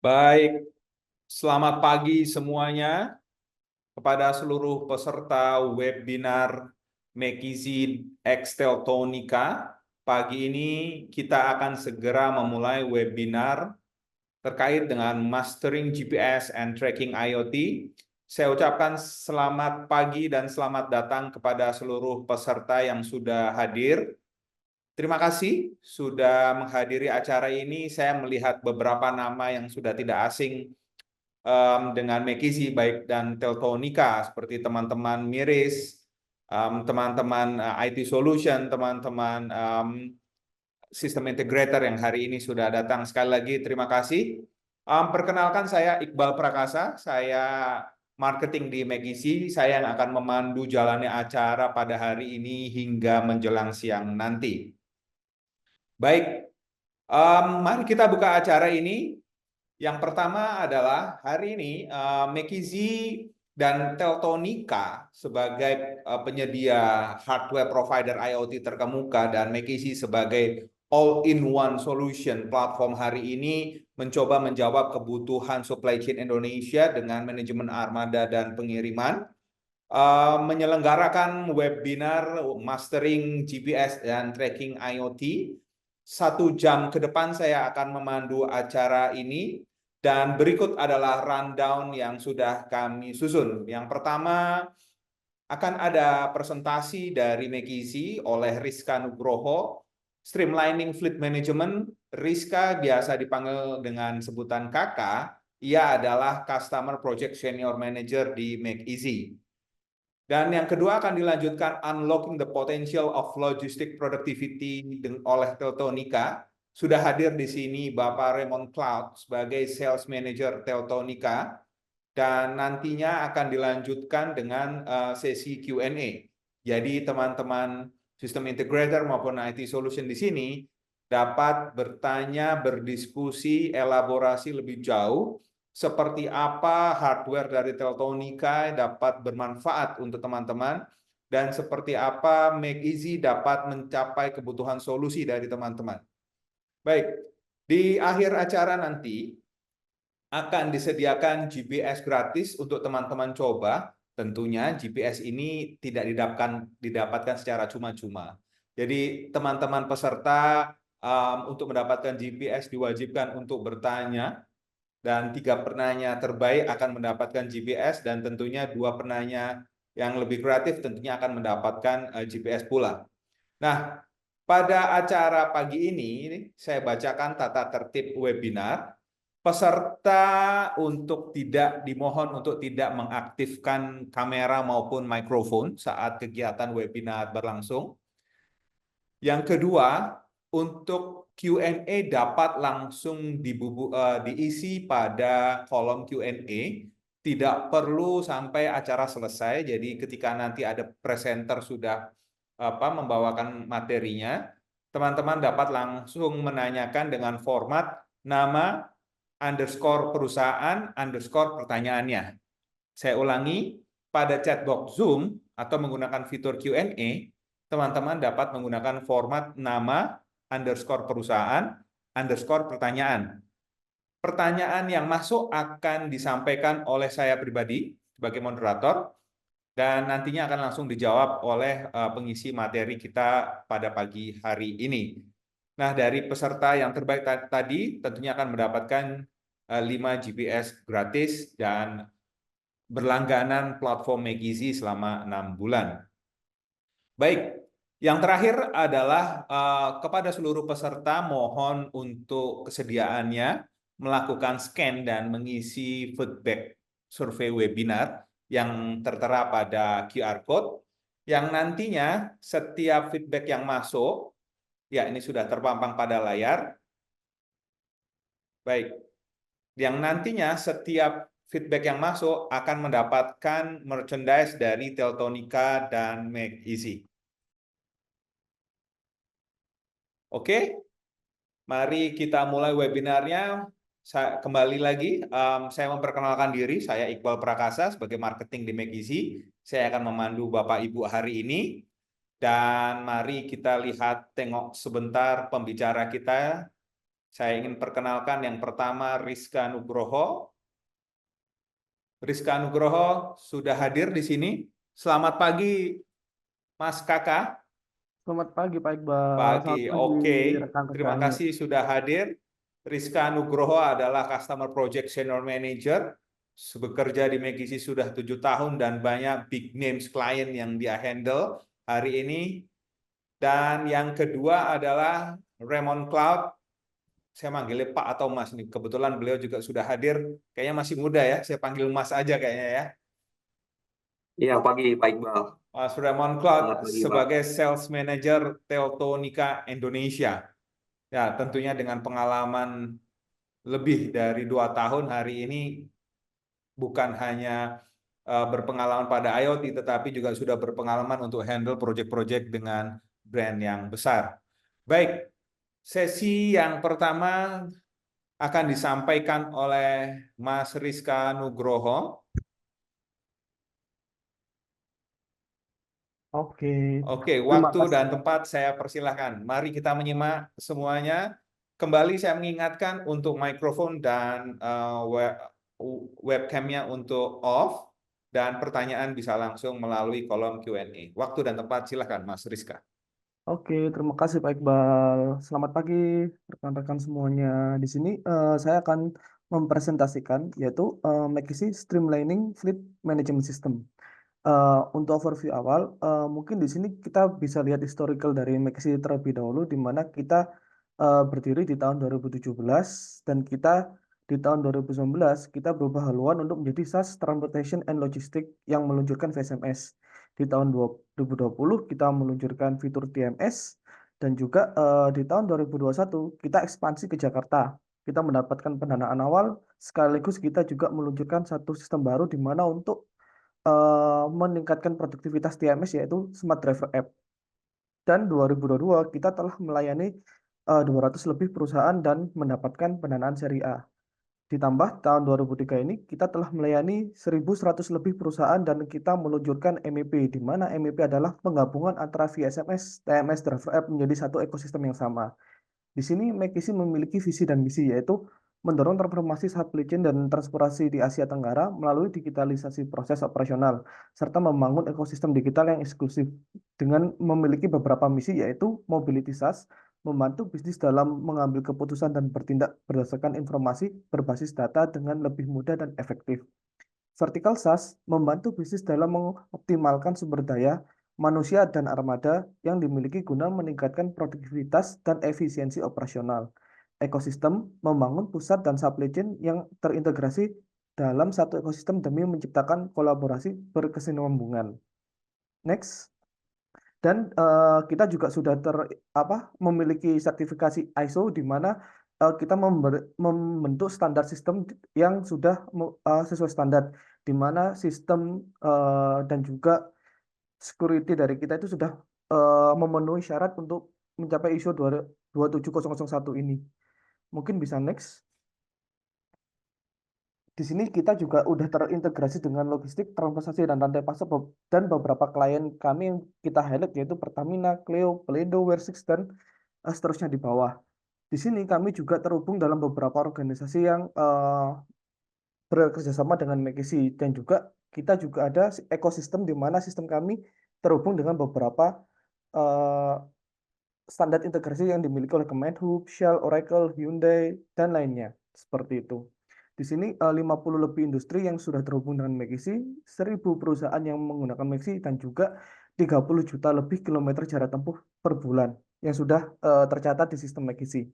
Baik, selamat pagi semuanya kepada seluruh peserta webinar McKinsey X Teltonika. Pagi ini kita akan segera memulai webinar terkait dengan Mastering GPS and Tracking IoT. Saya ucapkan selamat pagi dan selamat datang kepada seluruh peserta yang sudah hadir. Terima kasih sudah menghadiri acara ini. Saya melihat beberapa nama yang sudah tidak asing dengan McKinsey baik dan Teltonika seperti teman-teman Miris, teman-teman IT Solution, teman-teman System Integrator yang hari ini sudah datang. Sekali lagi terima kasih. Perkenalkan saya Iqbal Prakasa, saya marketing di McKinsey. Saya yang akan memandu jalannya acara pada hari ini hingga menjelang siang nanti. Baik, mari kita buka acara ini. Yang pertama adalah hari ini McKinsey dan Teltonika sebagai penyedia hardware provider IoT terkemuka dan McKinsey sebagai all-in-one solution platform hari ini mencoba menjawab kebutuhan supply chain Indonesia dengan manajemen armada dan pengiriman. Menyelenggarakan webinar Mastering GPS dan Tracking IoT. 1 jam ke depan saya akan memandu acara ini dan berikut adalah rundown yang sudah kami susun. Yang pertama akan ada presentasi dari McKinsey oleh Rizka Nugroho, Streamlining Fleet Management. Rizka biasa dipanggil dengan sebutan Kakak, ia adalah Customer Project Senior Manager di McKinsey. Dan yang kedua akan dilanjutkan Unlocking the Potential of Logistic Productivity oleh Teltonika. Sudah hadir di sini Bapak Raymond Cloud sebagai Sales Manager Teltonika. Dan nantinya akan dilanjutkan dengan sesi Q&A. Jadi teman-teman System Integrator maupun IT Solution di sini dapat bertanya, berdiskusi, elaborasi lebih jauh seperti apa hardware dari Teltonika dapat bermanfaat untuk teman-teman dan seperti apa McKinsey dapat mencapai kebutuhan solusi dari teman-teman. Baik, di akhir acara nanti akan disediakan GPS gratis untuk teman-teman coba. Tentunya GPS ini tidak didapatkan secara cuma-cuma. Jadi teman-teman peserta untuk mendapatkan GPS diwajibkan untuk bertanya, dan 3 penanya terbaik akan mendapatkan GPS, dan tentunya 2 penanya yang lebih kreatif tentunya akan mendapatkan GPS pula. Nah, pada acara pagi ini saya bacakan tata tertib webinar. Peserta dimohon untuk tidak mengaktifkan kamera maupun mikrofon saat kegiatan webinar berlangsung. Yang kedua, untuk Q&A dapat langsung diisi pada kolom Q&A, tidak perlu sampai acara selesai. Jadi ketika nanti ada presenter sudah membawakan materinya, teman-teman dapat langsung menanyakan dengan format nama _perusahaan _pertanyaannya. Saya ulangi, pada chatbox Zoom atau menggunakan fitur Q&A, teman-teman dapat menggunakan format nama _perusahaan _pertanyaan. Pertanyaan yang masuk akan disampaikan oleh saya pribadi sebagai moderator dan nantinya akan langsung dijawab oleh pengisi materi kita pada pagi hari ini. Nah, dari peserta yang terbaik tadi tentunya akan mendapatkan 5 GPS gratis dan berlangganan platform McKinsey selama 6 bulan. Baik, yang terakhir adalah kepada seluruh peserta mohon untuk kesediaannya melakukan scan dan mengisi feedback survei webinar yang tertera pada QR Code, yang nantinya setiap feedback yang masuk, ya ini sudah terpampang pada layar. Baik, yang nantinya setiap feedback yang masuk akan mendapatkan merchandise dari Teltonika dan McKinsey. Oke, mari kita mulai webinarnya. Kembali lagi, saya memperkenalkan diri, saya Iqbal Prakasa sebagai marketing di McKinsey. Saya akan memandu Bapak Ibu hari ini. Dan mari kita tengok sebentar pembicara kita. Saya ingin perkenalkan yang pertama Rizka Nugroho. Rizka Nugroho sudah hadir di sini. Selamat pagi, Mas Kakak. Selamat pagi Pak Iqbal, selamat Pagi, pagi oke. Terima rekan-rekan. kasih sudah hadir. Rizka Nugroho adalah Customer Project Senior Manager. Bekerja di McKinsey sudah 7 tahun dan banyak big names klien yang dia handle hari ini. Dan yang kedua adalah Raymond Cloud. Saya manggilnya Pak atau Mas nih. Kebetulan beliau juga sudah hadir. Kayaknya masih muda ya. Saya panggil Mas aja kayaknya ya. Iya, pagi Pak Iqbal. Mas Raymond Selamat Cloud pagi, Pak. sebagai Sales Manager Teltonika Indonesia. Ya, tentunya dengan pengalaman lebih dari 2 tahun hari ini bukan hanya berpengalaman pada IoT, tetapi juga sudah berpengalaman untuk handle project-project dengan brand yang besar. Baik, sesi yang pertama akan disampaikan oleh Mas Rizka Nugroho. Oke, Oke, terima waktu kasih. dan tempat saya persilahkan. Mari kita menyimak semuanya. Kembali saya mengingatkan untuk mikrofon dan webcamnya untuk off, dan pertanyaan bisa langsung melalui kolom Q&A. Waktu dan tempat silakan, Mas Rizka. Oke, terima kasih Pak Iqbal. Selamat pagi rekan-rekan semuanya. Di sini saya akan mempresentasikan yaitu McKinsey Streamlining Fleet Management System. Untuk overview awal, mungkin di sini kita bisa lihat historical dari McKinsey terlebih dahulu, di mana kita berdiri di tahun 2017 dan kita di tahun 2019 kita berubah haluan untuk menjadi SaaS Transportation and Logistics yang meluncurkan VSMS. Di tahun 2020 kita meluncurkan fitur TMS dan juga di tahun 2021 kita ekspansi ke Jakarta. Kita mendapatkan pendanaan awal sekaligus kita juga meluncurkan satu sistem baru di mana untuk meningkatkan produktivitas TMS yaitu Smart Driver App. Dan 2022 kita telah melayani 200 lebih perusahaan dan mendapatkan pendanaan seri A. Ditambah tahun 2003 ini kita telah melayani 1.100 lebih perusahaan dan kita meluncurkan MEP, di mana MEP adalah penggabungan antara VSMS, TMS, Driver App menjadi satu ekosistem yang sama. Di sini McKinsey memiliki visi dan misi yaitu mendorong transformasi supply chain dan transportasi di Asia Tenggara melalui digitalisasi proses operasional serta membangun ekosistem digital yang eksklusif dengan memiliki beberapa misi yaitu mobility SaaS, membantu bisnis dalam mengambil keputusan dan bertindak berdasarkan informasi berbasis data dengan lebih mudah dan efektif. Vertical SaaS membantu bisnis dalam mengoptimalkan sumber daya manusia dan armada yang dimiliki guna meningkatkan produktivitas dan efisiensi operasional. Ekosistem membangun pusat dan supply chain yang terintegrasi dalam satu ekosistem demi menciptakan kolaborasi berkesinambungan. Next. Dan kita juga sudah memiliki sertifikasi ISO di mana kita membentuk standar sistem yang sudah sesuai standar, di mana sistem dan juga security dari kita itu sudah memenuhi syarat untuk mencapai ISO 27001 ini. Mungkin bisa next. Di sini kita juga udah terintegrasi dengan logistik, transportasi, dan rantai pasok dan beberapa klien kami yang kita highlight yaitu Pertamina, Cleo, Pelindo, Wersix, dan seterusnya di bawah. Di sini kami juga terhubung dalam beberapa organisasi yang bekerja sama dengan McKinsey dan juga kita juga ada ekosistem di mana sistem kami terhubung dengan beberapa eh, standar integrasi yang dimiliki oleh Kemenhub, Shell, Oracle, Hyundai, dan lainnya. Seperti itu. Di sini 50 lebih industri yang sudah terhubung dengan McKinsey, 1.000 perusahaan yang menggunakan McKinsey, dan juga 30 juta lebih kilometer jarak tempuh per bulan yang sudah tercatat di sistem McKinsey.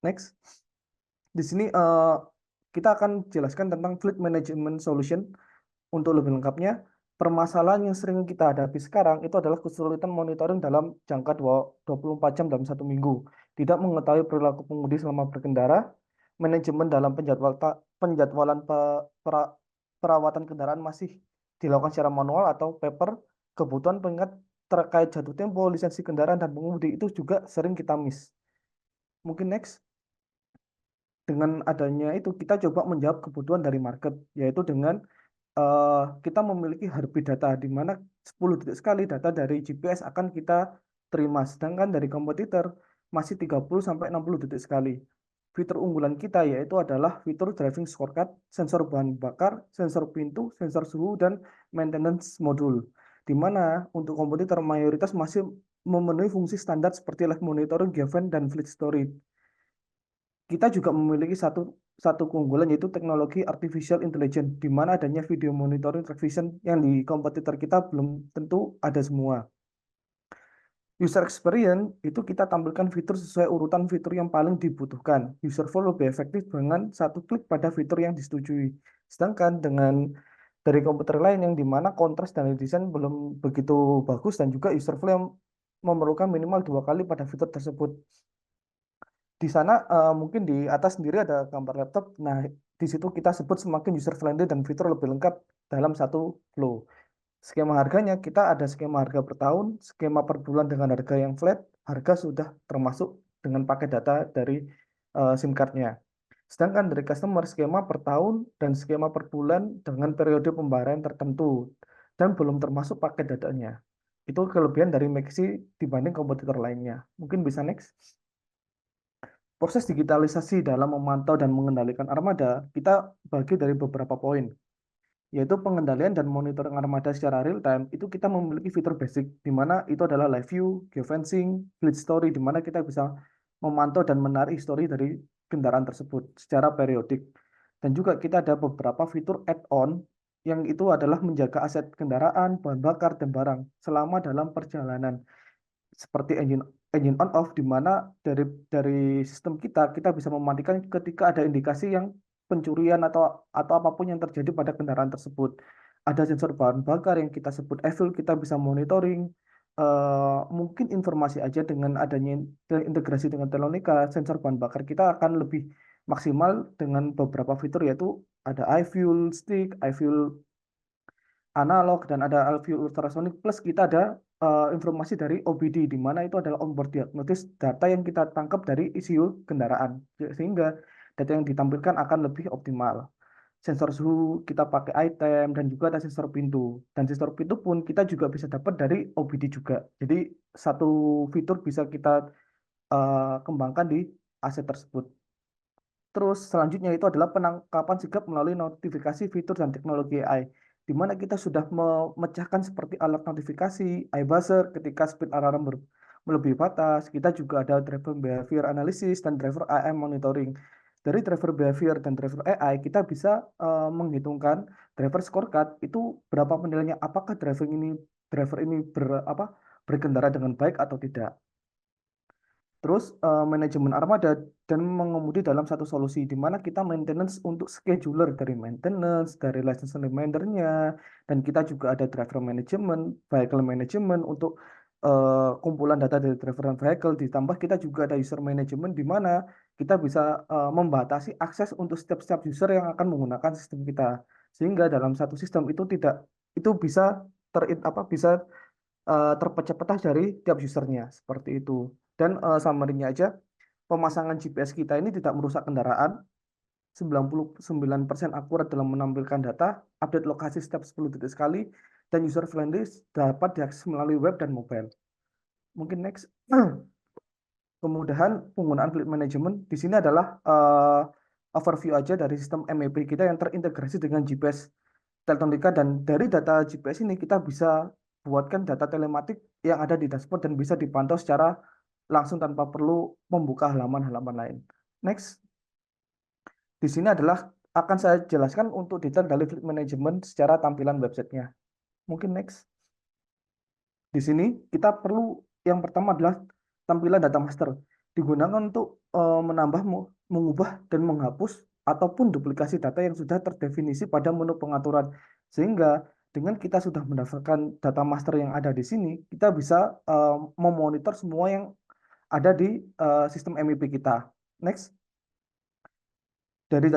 Next. Di sini kita akan jelaskan tentang Fleet Management Solution. Untuk lebih lengkapnya, permasalahan yang sering kita hadapi sekarang itu adalah kesulitan monitoring dalam jangka 24 jam dalam satu minggu, tidak mengetahui perilaku pengemudi selama berkendara, manajemen dalam penjadwalan perawatan kendaraan masih dilakukan secara manual atau paper, kebutuhan pengingat terkait jatuh tempo, lisensi kendaraan, dan pengemudi itu juga sering kita miss. Mungkin next. Dengan adanya itu kita coba menjawab kebutuhan dari market, yaitu dengan kita memiliki heartbeat data di mana 10 detik sekali data dari GPS akan kita terima. Sedangkan dari kompetitor masih 30-60 detik sekali. Fitur unggulan kita yaitu adalah fitur driving scorecard, sensor bahan bakar, sensor pintu, sensor suhu, dan maintenance module. Di mana untuk kompetitor mayoritas masih memenuhi fungsi standar seperti live monitoring, event, dan fleet story. Kita juga memiliki satu keunggulan yaitu teknologi artificial intelligence, di mana adanya video monitoring track vision yang di kompetitor kita belum tentu ada semua. User experience itu kita tampilkan fitur sesuai urutan fitur yang paling dibutuhkan. User flow lebih efektif dengan satu klik pada fitur yang disetujui. Sedangkan dengan dari komputer lain yang dimana kontras dan desain belum begitu bagus dan juga user flow yang memerlukan minimal 2 kali pada fitur tersebut. Di sana mungkin di atas sendiri ada gambar laptop. Nah, di situ kita sebut semakin user friendly dan fitur lebih lengkap dalam satu flow. Skema harganya, kita ada skema harga per tahun, skema per bulan dengan harga yang flat, harga sudah termasuk dengan paket data dari SIM card-nya. Sedangkan dari customer, skema per tahun dan skema per bulan dengan periode pembayaran tertentu, dan belum termasuk paket datanya. Itu kelebihan dari Maxi dibanding kompetitor lainnya. Mungkin bisa next. Proses digitalisasi dalam memantau dan mengendalikan armada, kita bagi dari beberapa poin, yaitu pengendalian dan monitoring armada secara real time. Itu kita memiliki fitur basic, di mana itu adalah live view, geofencing, fleet story, di mana kita bisa memantau dan menarik histori dari kendaraan tersebut secara periodik. Dan juga kita ada beberapa fitur add-on, yang itu adalah menjaga aset kendaraan, bahan bakar, dan barang selama dalam perjalanan. Seperti engine on off, di mana dari sistem kita bisa mematikan ketika ada indikasi yang pencurian atau apapun yang terjadi pada kendaraan tersebut. Ada sensor bahan bakar yang kita sebut e-fuel, kita bisa monitoring. Mungkin informasi aja dengan adanya integrasi dengan Telonika, sensor bahan bakar kita akan lebih maksimal dengan beberapa fitur, yaitu ada iFuel stick, iFuel analog, dan ada iFuel ultrasonic, plus kita ada informasi dari OBD, di mana itu adalah onboard diagnosis, data yang kita tangkap dari ECU kendaraan, sehingga data yang ditampilkan akan lebih optimal. Sensor suhu kita pakai item, dan juga ada sensor pintu. Dan sensor pintu pun kita juga bisa dapat dari OBD juga. Jadi satu fitur bisa kita kembangkan di aset tersebut. Terus selanjutnya itu adalah penangkapan sigap melalui notifikasi fitur dan teknologi AI, di mana kita sudah memecahkan seperti alat notifikasi, iBuzzer ketika speed alarm melebihi batas. Kita juga ada driver behavior analysis dan driver AM monitoring. Dari driver behavior dan driver AI, kita bisa menghitungkan driver scorecard itu berapa penilaiannya, apakah driver ini berkendara dengan baik atau tidak. Terus manajemen armada dan mengemudi dalam satu solusi, di mana kita maintenance untuk scheduler dari maintenance, dari license reminder-nya, dan kita juga ada driver management, vehicle management untuk kumpulan data dari driver dan vehicle. Ditambah kita juga ada user management, di mana kita bisa membatasi akses untuk setiap user yang akan menggunakan sistem kita, sehingga dalam satu sistem itu bisa bisa terpecah-pecah dari tiap usernya seperti itu. Dan summary-nya aja, pemasangan GPS kita ini tidak merusak kendaraan, 99% akurat dalam menampilkan data, update lokasi setiap 10 detik sekali, dan user friendly dapat diakses melalui web dan mobile. Mungkin next. Kemudahan penggunaan fleet management di sini adalah overview aja dari sistem MEP kita yang terintegrasi dengan GPS Teltonika, dan dari data GPS ini kita bisa buatkan data telematik yang ada di dashboard dan bisa dipantau secara langsung tanpa perlu membuka halaman-halaman lain. Next. Di sini adalah akan saya jelaskan untuk detail dari fleet management secara tampilan websitenya. Mungkin next. Di sini kita perlu, yang pertama adalah tampilan data master. Digunakan untuk menambah, mengubah, dan menghapus ataupun duplikasi data yang sudah terdefinisi pada menu pengaturan. Sehingga dengan kita sudah mendaftarkan data master yang ada di sini, kita bisa memonitor semua yang ada di sistem MEP kita. Next. Dari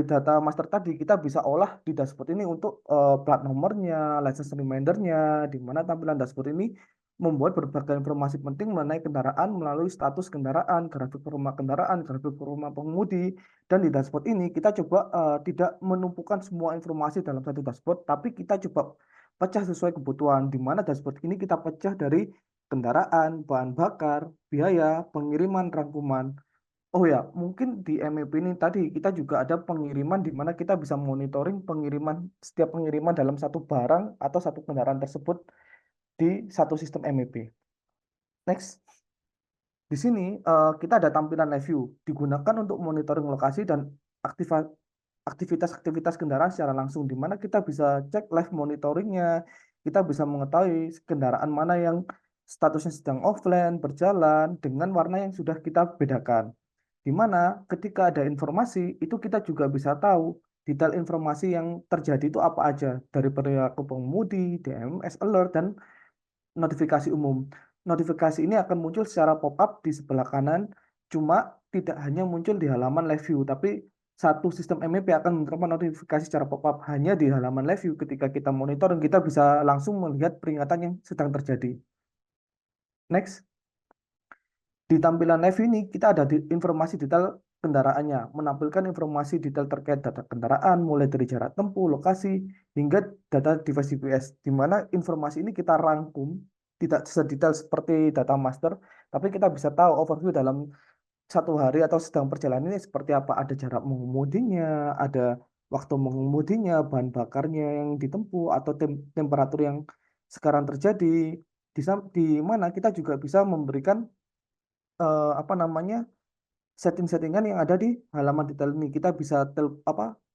data master tadi kita bisa olah di dashboard ini untuk plat nomornya, license reminder-nya, di mana tampilan dashboard ini membuat berbagai informasi penting mengenai kendaraan melalui status kendaraan, grafik performa kendaraan, grafik performa pengemudi. Dan di dashboard ini kita coba tidak menumpukan semua informasi dalam satu dashboard, tapi kita coba pecah sesuai kebutuhan, di mana dashboard ini kita pecah dari kendaraan, bahan bakar, biaya, pengiriman, rangkuman. Oh ya, mungkin di MEP ini tadi kita juga ada pengiriman di mana kita bisa monitoring pengiriman setiap pengiriman dalam satu barang atau satu kendaraan tersebut di satu sistem MEP. Next, di sini kita ada tampilan live view digunakan untuk monitoring lokasi dan aktivitas-aktivitas kendaraan secara langsung, di mana kita bisa cek live monitoringnya, kita bisa mengetahui kendaraan mana yang statusnya sedang offline, berjalan dengan warna yang sudah kita bedakan. Di mana ketika ada informasi, itu kita juga bisa tahu detail informasi yang terjadi itu apa aja, dari perilaku pengemudi, DMS alert, dan notifikasi umum. Notifikasi ini akan muncul secara pop-up di sebelah kanan, cuma tidak hanya muncul di halaman live view, tapi satu sistem MEP akan menerima notifikasi secara pop-up hanya di halaman live view. Ketika kita monitor, kita bisa langsung melihat peringatan yang sedang terjadi. Next. Di tampilan live ini kita ada informasi detail kendaraannya, menampilkan informasi detail terkait data kendaraan, mulai dari jarak tempuh, lokasi, hingga data device GPS, di mana informasi ini kita rangkum, tidak sedetail seperti data master, tapi kita bisa tahu overview dalam satu hari atau sedang perjalanan ini seperti apa, ada jarak mengemudinya, ada waktu mengemudinya, bahan bakarnya yang ditempuh, atau temperatur yang sekarang terjadi, di mana kita juga bisa memberikan apa namanya setting-settingan yang ada di halaman detail ini. Kita bisa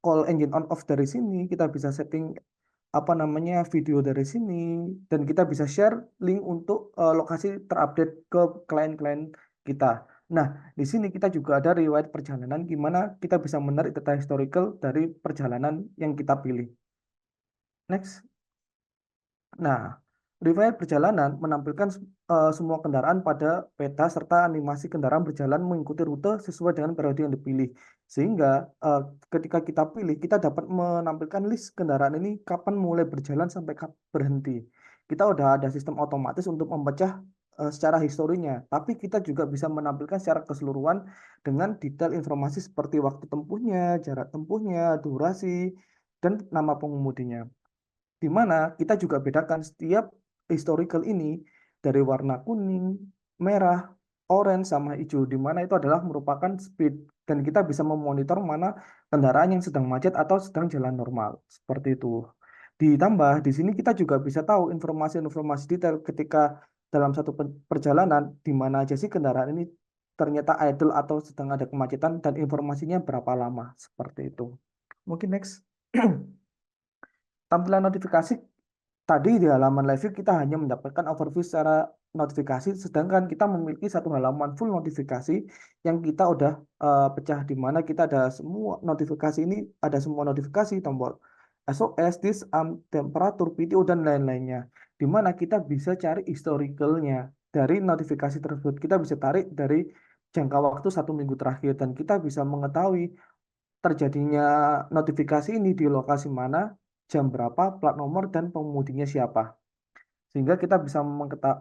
call engine on off dari sini, kita bisa setting apa namanya video dari sini, dan kita bisa share link untuk lokasi terupdate ke klien-klien kita. Nah, di sini kita juga ada riwayat perjalanan, gimana kita bisa menarik data historical dari perjalanan yang kita pilih. Next. Nah, riwayat perjalanan menampilkan semua kendaraan pada peta serta animasi kendaraan berjalan mengikuti rute sesuai dengan periode yang dipilih. Sehingga ketika kita pilih, kita dapat menampilkan list kendaraan ini kapan mulai berjalan sampai kapan berhenti. Kita udah ada sistem otomatis untuk memecah secara historinya, tapi kita juga bisa menampilkan secara keseluruhan dengan detail informasi seperti waktu tempuhnya, jarak tempuhnya, durasi, dan nama pengemudinya, di mana kita juga bedakan setiap historical ini dari warna kuning, merah, orange, sama hijau, di mana itu adalah merupakan speed, dan kita bisa memonitor mana kendaraan yang sedang macet atau sedang jalan normal, seperti itu. Ditambah di sini kita juga bisa tahu informasi-informasi detail ketika dalam satu perjalanan di mana aja sih kendaraan ini ternyata idle atau sedang ada kemacetan, dan informasinya berapa lama, seperti itu. Mungkin next. Tampilan notifikasi tadi di halaman live view kita hanya mendapatkan overview secara notifikasi, sedangkan kita memiliki satu halaman full notifikasi yang kita udah pecah, di mana kita ada semua notifikasi ini, ada semua notifikasi tombol SOS, disalarm, temperatur, PTO, dan lain-lainnya, di mana kita bisa cari historicalnya dari notifikasi tersebut. Kita bisa tarik dari jangka waktu 1 minggu terakhir, dan kita bisa mengetahui terjadinya notifikasi ini di lokasi mana, jam berapa, plat nomor, dan pengemudinya siapa. Sehingga kita bisa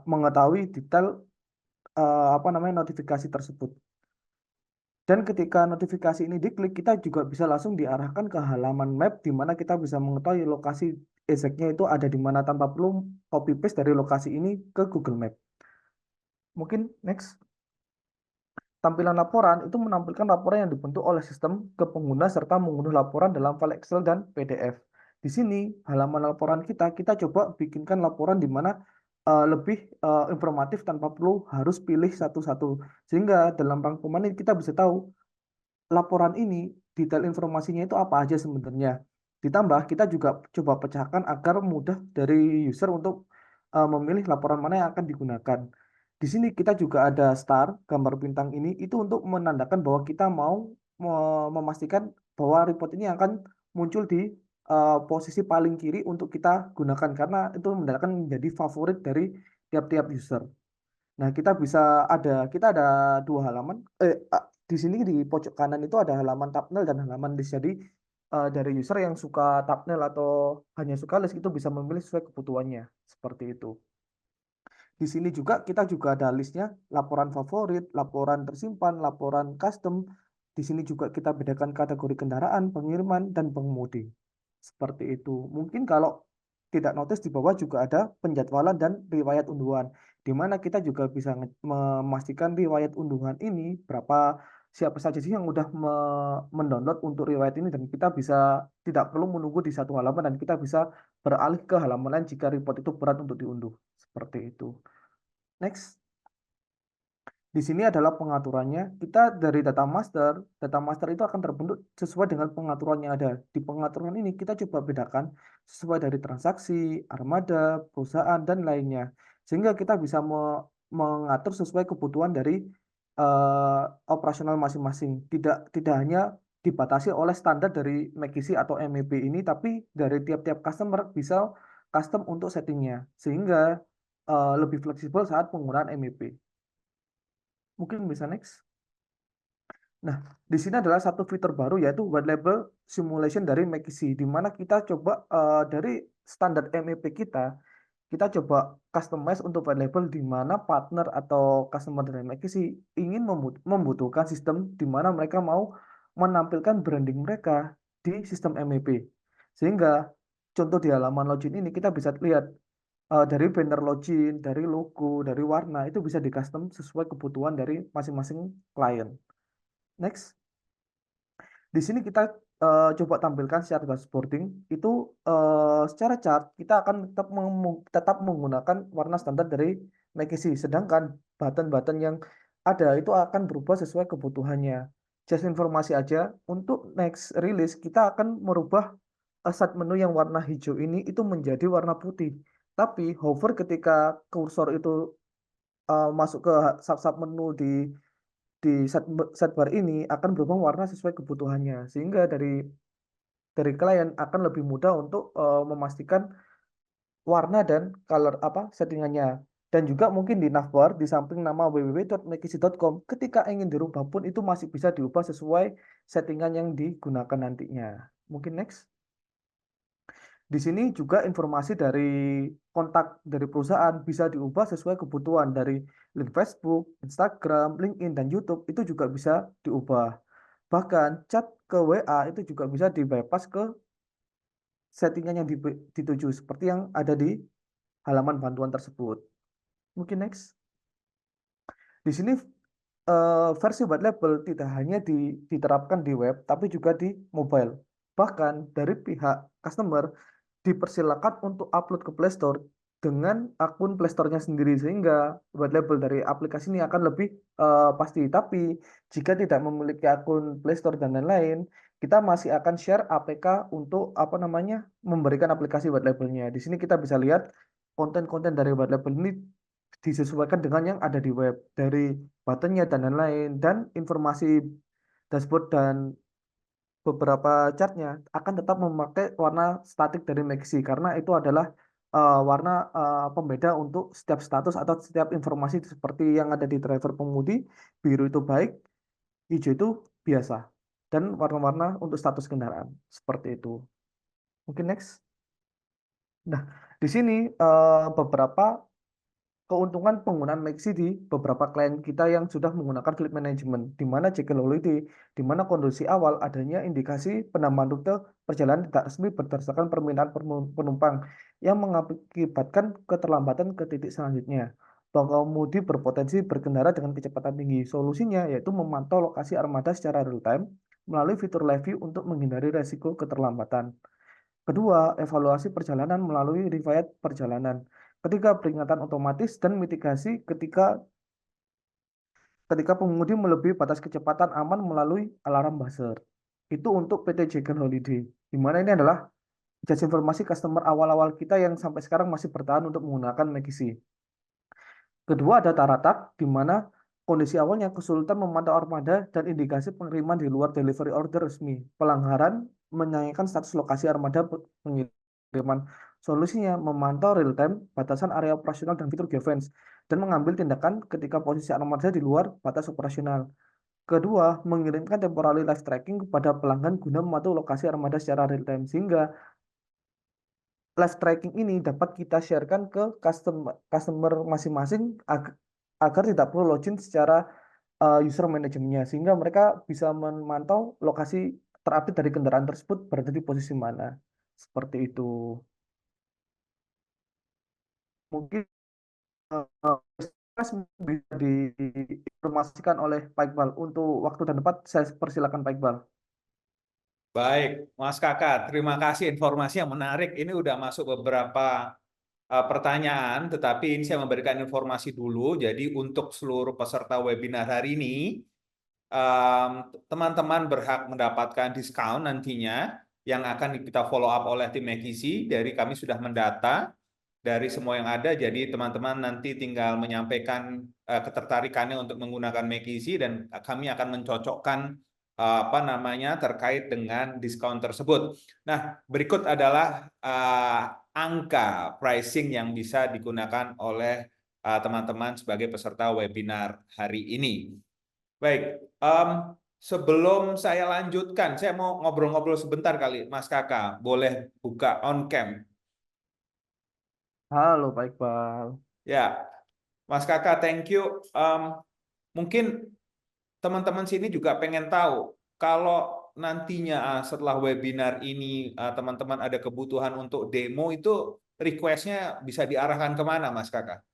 mengetahui detail apa namanya notifikasi tersebut. Dan ketika notifikasi ini diklik, kita juga bisa langsung diarahkan ke halaman map, di mana kita bisa mengetahui lokasi exactnya itu ada di mana tanpa perlu copy paste dari lokasi ini ke Google Map. Mungkin next. Tampilan laporan itu menampilkan laporan yang dibentuk oleh sistem ke pengguna serta mengunduh laporan dalam file Excel dan PDF. Di sini halaman laporan kita coba bikinkan laporan di mana lebih informatif tanpa perlu harus pilih satu-satu. Sehingga dalam rangkuman ini kita bisa tahu laporan ini detail informasinya itu apa aja sebenarnya. Ditambah kita juga coba pecahkan agar mudah dari user untuk memilih laporan mana yang akan digunakan. Di sini kita juga ada star, gambar bintang ini itu untuk menandakan bahwa kita mau memastikan bahwa report ini akan muncul di posisi paling kiri untuk kita gunakan, karena itu menandakan menjadi favorit dari tiap-tiap user. Nah, kita ada dua halaman. Di sini di pojok kanan itu ada halaman thumbnail dan halaman list. Jadi dari user yang suka thumbnail atau hanya suka list itu bisa memilih sesuai kebutuhannya, seperti itu. Di sini juga kita juga ada listnya, laporan favorit, laporan tersimpan, laporan custom. Di sini juga kita bedakan kategori kendaraan, pengiriman, dan pengemudi. Seperti itu. Mungkin kalau tidak notice di bawah juga ada penjadwalan dan riwayat unduhan, di mana kita juga bisa memastikan riwayat unduhan ini siapa saja sih yang udah mendownload untuk riwayat ini, dan kita bisa tidak perlu menunggu di satu halaman dan kita bisa beralih ke halaman lain jika report itu berat untuk diunduh. Seperti itu. Next. Di sini adalah pengaturannya. Kita dari data master itu akan terbentuk sesuai dengan pengaturan yang ada. Di pengaturan ini kita coba bedakan sesuai dari transaksi, armada, perusahaan, dan lainnya. Sehingga kita bisa mengatur sesuai kebutuhan dari operasional masing-masing. Tidak hanya dibatasi oleh standar dari McKinsey atau MEP ini, tapi dari tiap-tiap customer bisa custom untuk settingnya. Sehingga lebih fleksibel saat penggunaan MEP. Mungkin bisa next. Nah, di sini adalah satu fitur baru yaitu white label simulation dari McKinsey, di mana kita coba dari standar MEP kita coba customize untuk white label di mana partner atau customer dari McKinsey ingin membutuhkan sistem di mana mereka mau menampilkan branding mereka di sistem MEP. Sehingga contoh di halaman login ini kita bisa lihat dari banner login, dari logo, dari warna itu bisa di custom sesuai kebutuhan dari masing-masing klien. Next. Di sini kita coba tampilkan secara dashboarding itu secara chart kita akan tetap menggunakan warna standar dari McKinsey, sedangkan button-button yang ada itu akan berubah sesuai kebutuhannya. Just informasi aja, untuk next release kita akan merubah start menu yang warna hijau ini itu menjadi warna putih. Tapi hover ketika kursor itu masuk ke sub menu di sidebar ini akan berubah warna sesuai kebutuhannya, sehingga dari klien akan lebih mudah untuk memastikan warna dan color settingannya. Dan juga mungkin di navbar di samping nama www.mckinsey.com ketika ingin dirubah pun itu masih bisa diubah sesuai settingan yang digunakan nantinya. Mungkin next. Di sini juga informasi dari kontak dari perusahaan bisa diubah sesuai kebutuhan dari link Facebook, Instagram, LinkedIn, dan YouTube itu juga bisa diubah. Bahkan chat ke WA itu juga bisa di bypass ke settingan yang dituju seperti yang ada di halaman bantuan tersebut. Mungkin next. Di sini versi white label tidak hanya diterapkan di web, tapi juga di mobile. Bahkan dari pihak customer dipersilakan untuk upload ke Play Store dengan akun Play Store-nya sendiri, sehingga white label dari aplikasi ini akan lebih pasti. Tapi jika tidak memiliki akun Play Store dan lain-lain, kita masih akan share APK untuk memberikan aplikasi white labelnya. Di sini kita bisa lihat konten-konten dari white label ini disesuaikan dengan yang ada di web, dari buttonnya dan lain-lain, dan informasi dashboard dan beberapa chartnya akan tetap memakai warna statik dari McKinsey karena itu adalah warna pembeda untuk setiap status atau setiap informasi seperti yang ada di driver pengemudi. Biru itu baik, hijau itu biasa, dan warna-warna untuk status kendaraan seperti itu. Mungkin next. Nah, di sini beberapa keuntungan penggunaan Maxi di beberapa klien kita yang sudah menggunakan fleet management, di mana Jekyll Holiday, di mana kondisi awal adanya indikasi penambahan rute perjalanan tidak resmi berdasarkan permintaan penumpang yang mengakibatkan keterlambatan ke titik selanjutnya. Pengemudi berpotensi berkendara dengan kecepatan tinggi. Solusinya yaitu memantau lokasi armada secara real time melalui fitur live view untuk menghindari resiko keterlambatan. Kedua, evaluasi perjalanan melalui riwayat perjalanan. Ketiga, peringatan otomatis dan mitigasi ketika pengemudi melebihi batas kecepatan aman melalui alarm buzzer. Itu untuk PT Jekyll Holiday. Di mana ini adalah jasa informasi customer awal-awal kita yang sampai sekarang masih bertahan untuk menggunakan Megisi. Kedua ada Taratak, di mana kondisi awalnya kesulitan memantau armada dan indikasi pengiriman di luar delivery order resmi. Pelanggaran menyayangkan status lokasi armada pengiriman. Solusinya memantau real time, batasan area operasional dan fitur geofence, dan mengambil tindakan ketika posisi armada di luar batas operasional. Kedua, mengirimkan temporary live tracking kepada pelanggan guna memantau lokasi armada secara real time, sehingga live tracking ini dapat kita sharekan ke customer masing-masing agar tidak perlu login secara user manajemennya, sehingga mereka bisa memantau lokasi terupdate dari kendaraan tersebut berada di posisi mana. Seperti itu. Mungkin bisa diinformasikan oleh Pak Iqbal. Untuk waktu dan tempat, saya persilakan Pak Iqbal. Baik, Mas Kakak, terima kasih informasi yang menarik. Ini udah masuk beberapa pertanyaan, tetapi ini saya memberikan informasi dulu. Jadi untuk seluruh peserta webinar hari ini, teman-teman berhak mendapatkan diskon nantinya yang akan kita follow up oleh tim McKinsey. Dari kami sudah mendata dari semua yang ada, jadi teman-teman nanti tinggal menyampaikan ketertarikannya untuk menggunakan McKinsey dan kami akan mencocokkan apa namanya terkait dengan diskon tersebut. Nah, berikut adalah angka pricing yang bisa digunakan oleh teman-teman sebagai peserta webinar hari ini. Baik, sebelum saya lanjutkan, saya mau ngobrol-ngobrol sebentar kali, Mas Kakak. Boleh buka on cam? Halo Pak Iqbal. Ya, Mas Kakak, thank you. Mungkin teman-teman sini juga pengen tahu, kalau nantinya setelah webinar ini teman-teman ada kebutuhan untuk demo, itu request-nya bisa diarahkan kemana, Mas Kakak?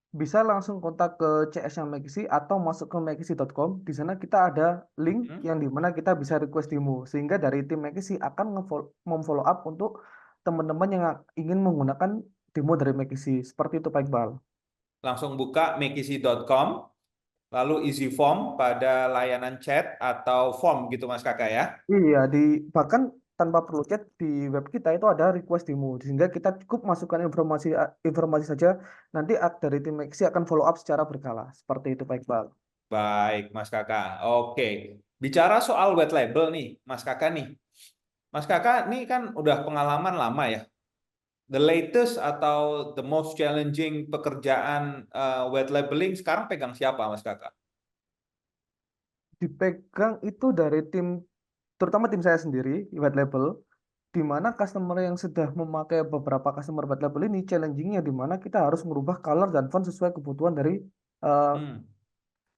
Bisa langsung kontak ke CS-nya McKinsey atau masuk ke mckinsey.com. Di sana kita ada link Hmm? yang dimana kita bisa request demo. Sehingga dari tim McKinsey akan memfollow up untuk teman-teman yang ingin menggunakan demo dari McKinsey. Seperti itu Pak Iqbal. Langsung buka mekisi.com, lalu isi form pada layanan chat atau form gitu, Mas Kakak ya? Iya, bahkan tanpa perlu chat di web kita itu ada request demo, sehingga kita cukup masukkan informasi informasi saja. Nanti dari tim McKinsey akan follow up secara berkala. Seperti itu Pak Iqbal. Baik, Mas Kakak. Oke. Bicara soal white label nih, Mas Kakak nih. Mas Kakak nih kan udah pengalaman lama ya. The latest atau the most challenging pekerjaan white labeling sekarang pegang siapa, Mas Kakak? Dipegang itu dari tim, terutama tim saya sendiri, white label, di mana customer yang sudah memakai beberapa customer white label ini challengingnya di mana kita harus merubah color dan font sesuai kebutuhan eh, Hmm.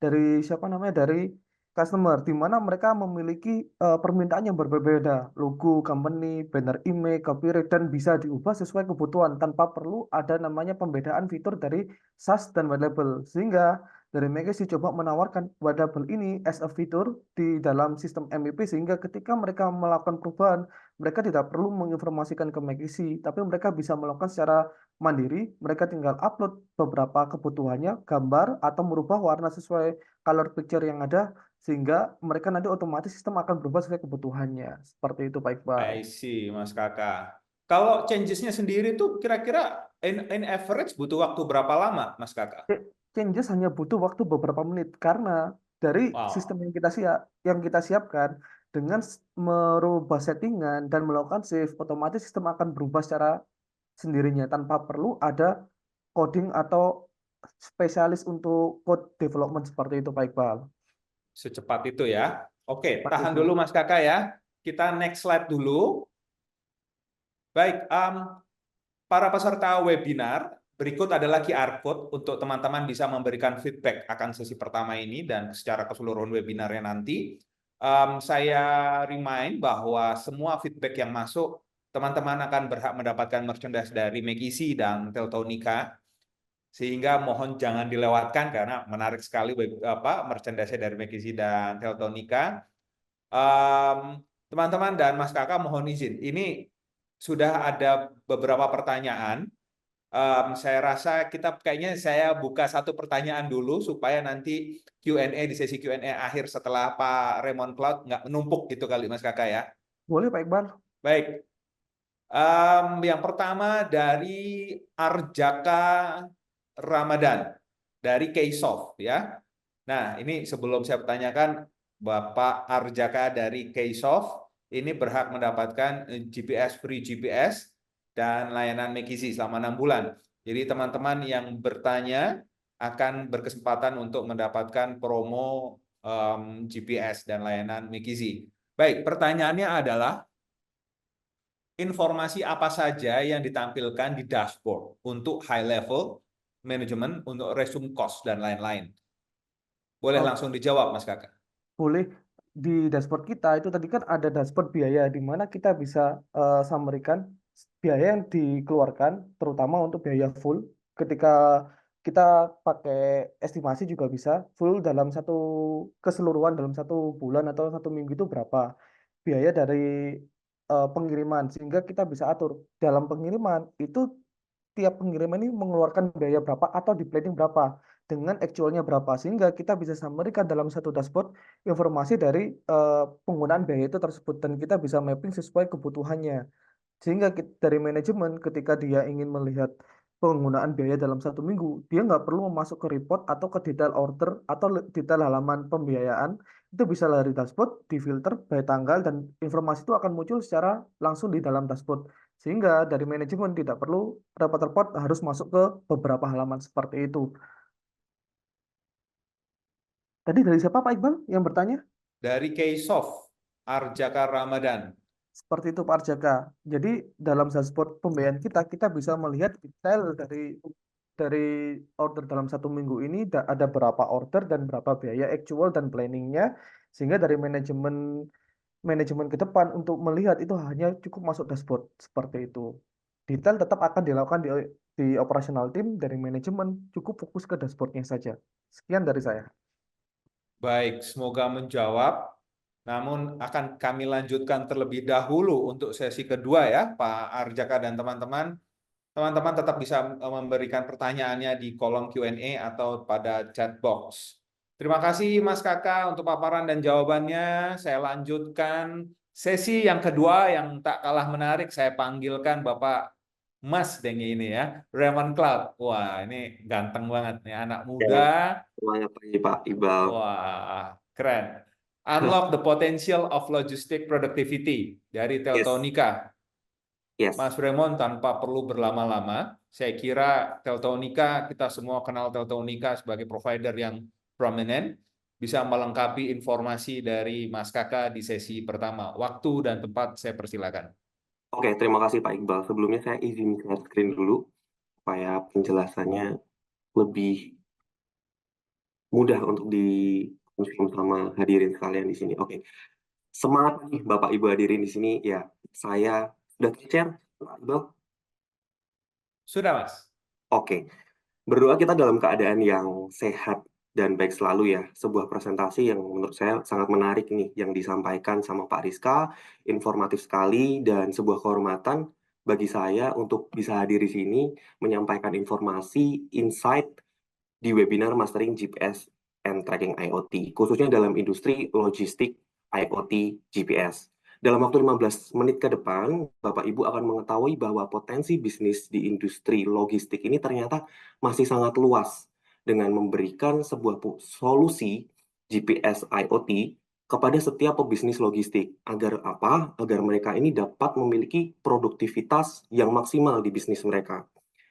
dari siapa namanya dari customer, di mana mereka memiliki permintaan yang berbeda, logo company, banner image, copyright, dan bisa diubah sesuai kebutuhan tanpa perlu ada namanya pembedaan fitur dari SaaS dan white label. Sehingga dari Megasi coba menawarkan white label ini as a fitur di dalam sistem MVP, sehingga ketika mereka melakukan perubahan, mereka tidak perlu menginformasikan ke Megasi, tapi mereka bisa melakukan secara mandiri. Mereka tinggal upload beberapa kebutuhannya, gambar, atau merubah warna sesuai color picture yang ada, sehingga mereka nanti otomatis sistem akan berubah sesuai kebutuhannya. Seperti itu Pak Iqbal. I see, Mas Kakak. Kalau changes-nya sendiri tuh kira-kira in average butuh waktu berapa lama, Mas Kakak? Changes hanya butuh waktu beberapa menit karena dari sistem Wow. yang kita siapkan dengan merubah settingan dan melakukan save, otomatis sistem akan berubah secara sendirinya tanpa perlu ada coding atau spesialis untuk code development. Seperti itu Pak Iqbal. Secepat itu ya. Oke, Seperti tahan itu. dulu Mas Kakak ya. Kita next slide dulu. Baik, para peserta webinar, berikut adalah QR code untuk teman-teman bisa memberikan feedback akan sesi pertama ini dan secara keseluruhan webinarnya nanti. Saya remind bahwa semua feedback yang masuk, teman-teman akan berhak mendapatkan merchandise dari McKinsey dan Teltonika. Sehingga mohon jangan dilewatkan karena menarik sekali merchandise dari McKinsey dan Teltonika. Teman-teman dan Mas Kakak mohon izin, ini sudah ada beberapa pertanyaan. Saya rasa kayaknya saya buka satu pertanyaan dulu supaya nanti Q&A di sesi Q&A akhir setelah Pak Raymond Cloud nggak menumpuk gitu kali Mas Kakak ya. Boleh Pak Iqbal? Baik, yang pertama dari Arjaka Ramadan dari Ksoft ya. Nah, ini sebelum saya bertanyakan, Bapak Arjaka dari Ksoft ini berhak mendapatkan free GPS dan layanan McKinsey selama 6 bulan. Jadi teman-teman yang bertanya akan berkesempatan untuk mendapatkan promo GPS dan layanan McKinsey. Baik, pertanyaannya adalah informasi apa saja yang ditampilkan di dashboard untuk high level management, untuk resume cost dan lain-lain. Boleh Oke, langsung dijawab, Mas Kakak. boleh. Di dashboard kita itu tadi kan ada dashboard biaya di mana kita bisa summary-kan biaya yang dikeluarkan, terutama untuk biaya full ketika kita pakai estimasi juga bisa full dalam satu keseluruhan dalam 1 bulan atau 1 minggu itu berapa biaya dari pengiriman, sehingga kita bisa atur dalam pengiriman itu tiap pengiriman ini mengeluarkan biaya berapa atau di planning berapa dengan actualnya berapa, sehingga kita bisa summary-kan dalam satu dashboard informasi dari penggunaan biaya itu tersebut, dan kita bisa mapping sesuai kebutuhannya, sehingga dari manajemen ketika dia ingin melihat penggunaan biaya dalam 1 minggu, dia nggak perlu masuk ke report atau ke detail order atau detail halaman pembiayaan. Itu bisa dari dashboard, difilter by tanggal, dan informasi itu akan muncul secara langsung di dalam dashboard. Sehingga dari manajemen tidak perlu report-report harus masuk ke beberapa halaman seperti itu. Tadi dari siapa Pak Iqbal yang bertanya? Dari Ksoft, Arjaka Ramadan. Seperti itu Pak Arjaka. Jadi dalam dashboard pembayaran kita bisa melihat detail dari order dalam 1 minggu ini ada berapa order dan berapa biaya actual dan planningnya, sehingga dari manajemen ke depan untuk melihat itu hanya cukup masuk dashboard seperti itu. Detail tetap akan dilakukan di operational team, dari manajemen cukup fokus ke dashboardnya saja. Sekian dari saya. Baik, semoga menjawab. Namun akan kami lanjutkan terlebih dahulu untuk sesi kedua ya, Pak Arjaka dan teman-teman. Teman-teman tetap bisa memberikan pertanyaannya di kolom Q&A atau pada chat box. Terima kasih Mas Kakak untuk paparan dan jawabannya. Saya lanjutkan sesi yang kedua yang tak kalah menarik. Saya panggilkan Bapak Mas Dengi ini ya, Raymond Cloud. Wah, ini ganteng banget nih anak muda. Semangat pagi Pak Iqbal. Wah, keren. Unlock the potential of logistic productivity dari Yes, Teltonika. yes. Mas Raymond, tanpa perlu berlama-lama, saya kira Teltonika, kita semua kenal Teltonika sebagai provider yang prominent, bisa melengkapi informasi dari Mas Kakak di sesi pertama. Waktu dan tempat saya persilakan. Oke, terima kasih Pak Iqbal. Sebelumnya saya izin share screen dulu supaya penjelasannya lebih mudah untuk dikonsumsi sama hadirin sekalian di sini. Oke, semangat nih Bapak Ibu hadirin di sini. Ya, saya sudah share Pak Iqbal. Sudah, Mas. Oke, berdoa kita dalam keadaan yang sehat dan baik selalu ya. Sebuah presentasi yang menurut saya sangat menarik nih yang disampaikan sama Pak Rizka, informatif sekali dan sebuah kehormatan bagi saya untuk bisa hadir di sini menyampaikan informasi, insight di webinar Mastering GPS and Tracking IoT, khususnya dalam industri logistik IoT GPS. Dalam waktu 15 menit ke depan, Bapak Ibu akan mengetahui bahwa potensi bisnis di industri logistik ini ternyata masih sangat luas dengan memberikan sebuah solusi GPS IoT kepada setiap pebisnis logistik. Agar apa? Agar mereka ini dapat memiliki produktivitas yang maksimal di bisnis mereka.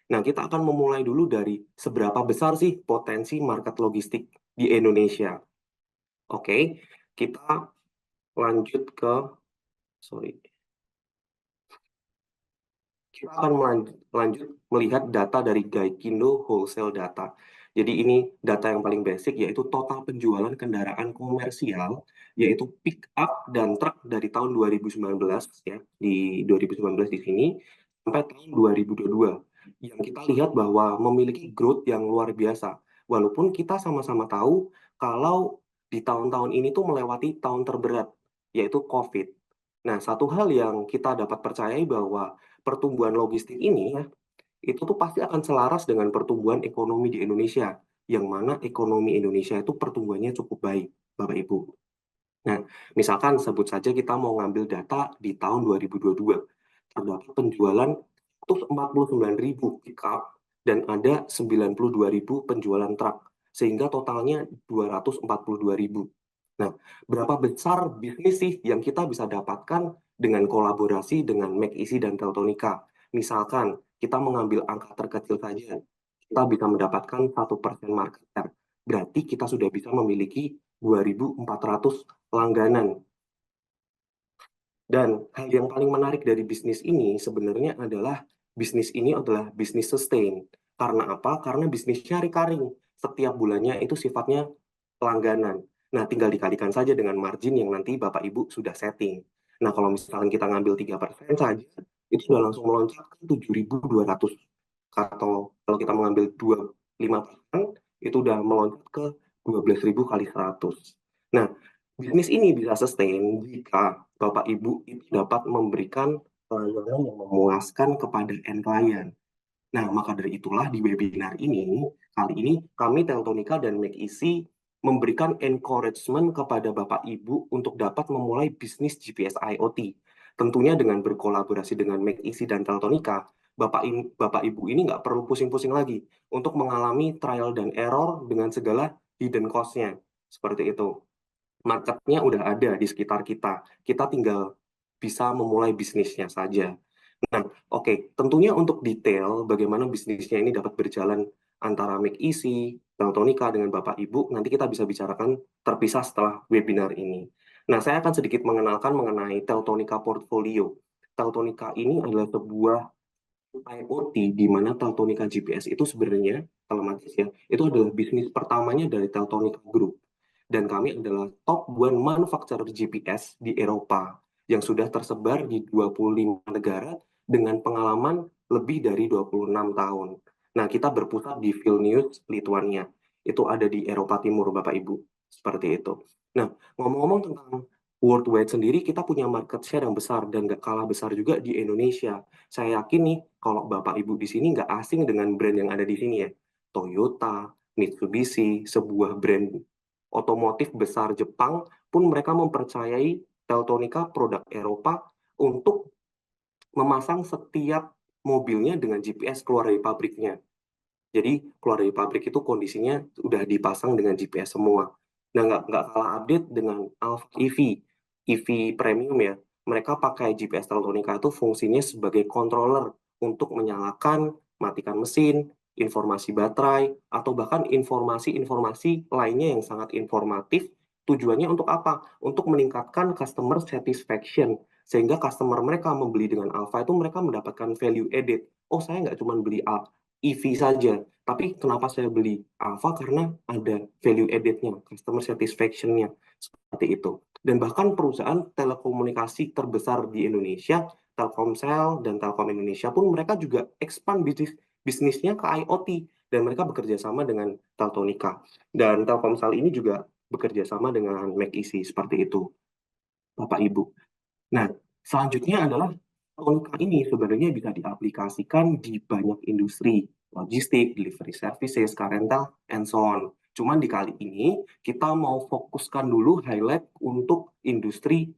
Nah, kita akan memulai dulu dari seberapa besar sih potensi market logistik di Indonesia. Oke, kita lanjut ke, sorry, kita akan lanjut melihat data dari Gaikindo Wholesale Data. Jadi ini data yang paling basic, yaitu total penjualan kendaraan komersial, yaitu pick up dan truk dari tahun 2019, ya, di 2019 di sini, sampai tahun 2022. Yang kita lihat bahwa memiliki growth yang luar biasa. Walaupun kita sama-sama tahu kalau di tahun-tahun ini tuh melewati tahun terberat, yaitu COVID. Nah, satu hal yang kita dapat percayai bahwa pertumbuhan logistik ini ya, itu tuh pasti akan selaras dengan pertumbuhan ekonomi di Indonesia, yang mana ekonomi Indonesia itu pertumbuhannya cukup baik, Bapak Ibu. Nah, misalkan sebut saja kita mau ngambil data di tahun 2022, terdapat penjualan 149.000 pickup dan ada 92.000 penjualan truk, sehingga totalnya 242.000. Nah, berapa besar bisnis sih yang kita bisa dapatkan dengan kolaborasi dengan McEasy dan Teltonika? Misalkan kita mengambil angka terkecil saja, kita bisa mendapatkan 1% market share. Berarti kita sudah bisa memiliki 2.400 langganan. Dan hal yang paling menarik dari bisnis ini sebenarnya adalah bisnis sustain. Karena apa? Karena bisnisnya recurring. Setiap bulannya itu sifatnya langganan. Nah, tinggal dikalikan saja dengan margin yang nanti Bapak Ibu sudah setting. Nah, kalau misalkan kita ngambil 3% saja, itu sudah langsung melonjak ke 7.200. Atau kalau kita mengambil 5% itu udah melonjak ke 12.000 kali 100. Nah, bisnis ini bisa sustain jika Bapak Ibu itu dapat memberikan pelayanan yang memuaskan kepada end client. Nah, maka dari itulah di webinar ini, kali ini kami Teltonika dan Make Easy memberikan encouragement kepada Bapak Ibu untuk dapat memulai bisnis GPS IoT. Tentunya dengan berkolaborasi dengan Make Easy dan Teltonika, Bapak Ibu ini nggak perlu pusing-pusing lagi untuk mengalami trial dan error dengan segala hidden cost-nya. Seperti itu. Marketnya udah ada di sekitar kita. Kita tinggal bisa memulai bisnisnya saja. Nah, oke, tentunya untuk detail bagaimana bisnisnya ini dapat berjalan antara Make Easy, Teltonika dengan Bapak Ibu, nanti kita bisa bicarakan terpisah setelah webinar ini. Nah, saya akan sedikit mengenalkan mengenai Teltonika Portfolio. Teltonika ini adalah sebuah IoT di mana Teltonika GPS itu sebenarnya telematis ya, itu adalah bisnis pertamanya dari Teltonika Group. Dan kami adalah top 1 manufacturer GPS di Eropa yang sudah tersebar di 25 negara dengan pengalaman lebih dari 26 tahun. Nah, kita berpusat di Vilnius, Lithuania. Itu ada di Eropa Timur, Bapak Ibu. Seperti itu. Nah, ngomong-ngomong tentang worldwide sendiri, kita punya market share yang besar dan nggak kalah besar juga di Indonesia. Saya yakin nih, kalau Bapak Ibu di sini nggak asing dengan brand yang ada di sini ya. Toyota, Mitsubishi, sebuah brand otomotif besar Jepang pun mereka mempercayai Teltonika produk Eropa untuk memasang setiap mobilnya dengan GPS keluar dari pabriknya. Jadi keluar dari pabrik itu kondisinya udah dipasang dengan GPS semua. Nah, nggak kalah update dengan Alfa EV premium ya. Mereka pakai GPS Teltonika itu fungsinya sebagai controller untuk menyalakan, matikan mesin, informasi baterai, atau bahkan informasi-informasi lainnya yang sangat informatif. Tujuannya untuk apa? Untuk meningkatkan customer satisfaction. Sehingga customer mereka membeli dengan Alfa itu mereka mendapatkan value added. Oh, saya nggak cuma beli EV saja. Tapi kenapa saya beli Alfa? Karena ada value added-nya, customer satisfaction-nya. Seperti itu. Dan bahkan perusahaan telekomunikasi terbesar di Indonesia, Telkomsel dan Telkom Indonesia pun mereka juga expand bisnisnya ke IoT. Dan mereka bekerja sama dengan Teltonika. Dan Telkomsel ini juga bekerja sama dengan Make Easy. Seperti itu, Bapak Ibu. Nah, selanjutnya adalah Teltonika ini sebenarnya bisa diaplikasikan di banyak industri, logistik, delivery services, car rental, and so on. Cuman di kali ini kita mau fokuskan dulu highlight untuk industri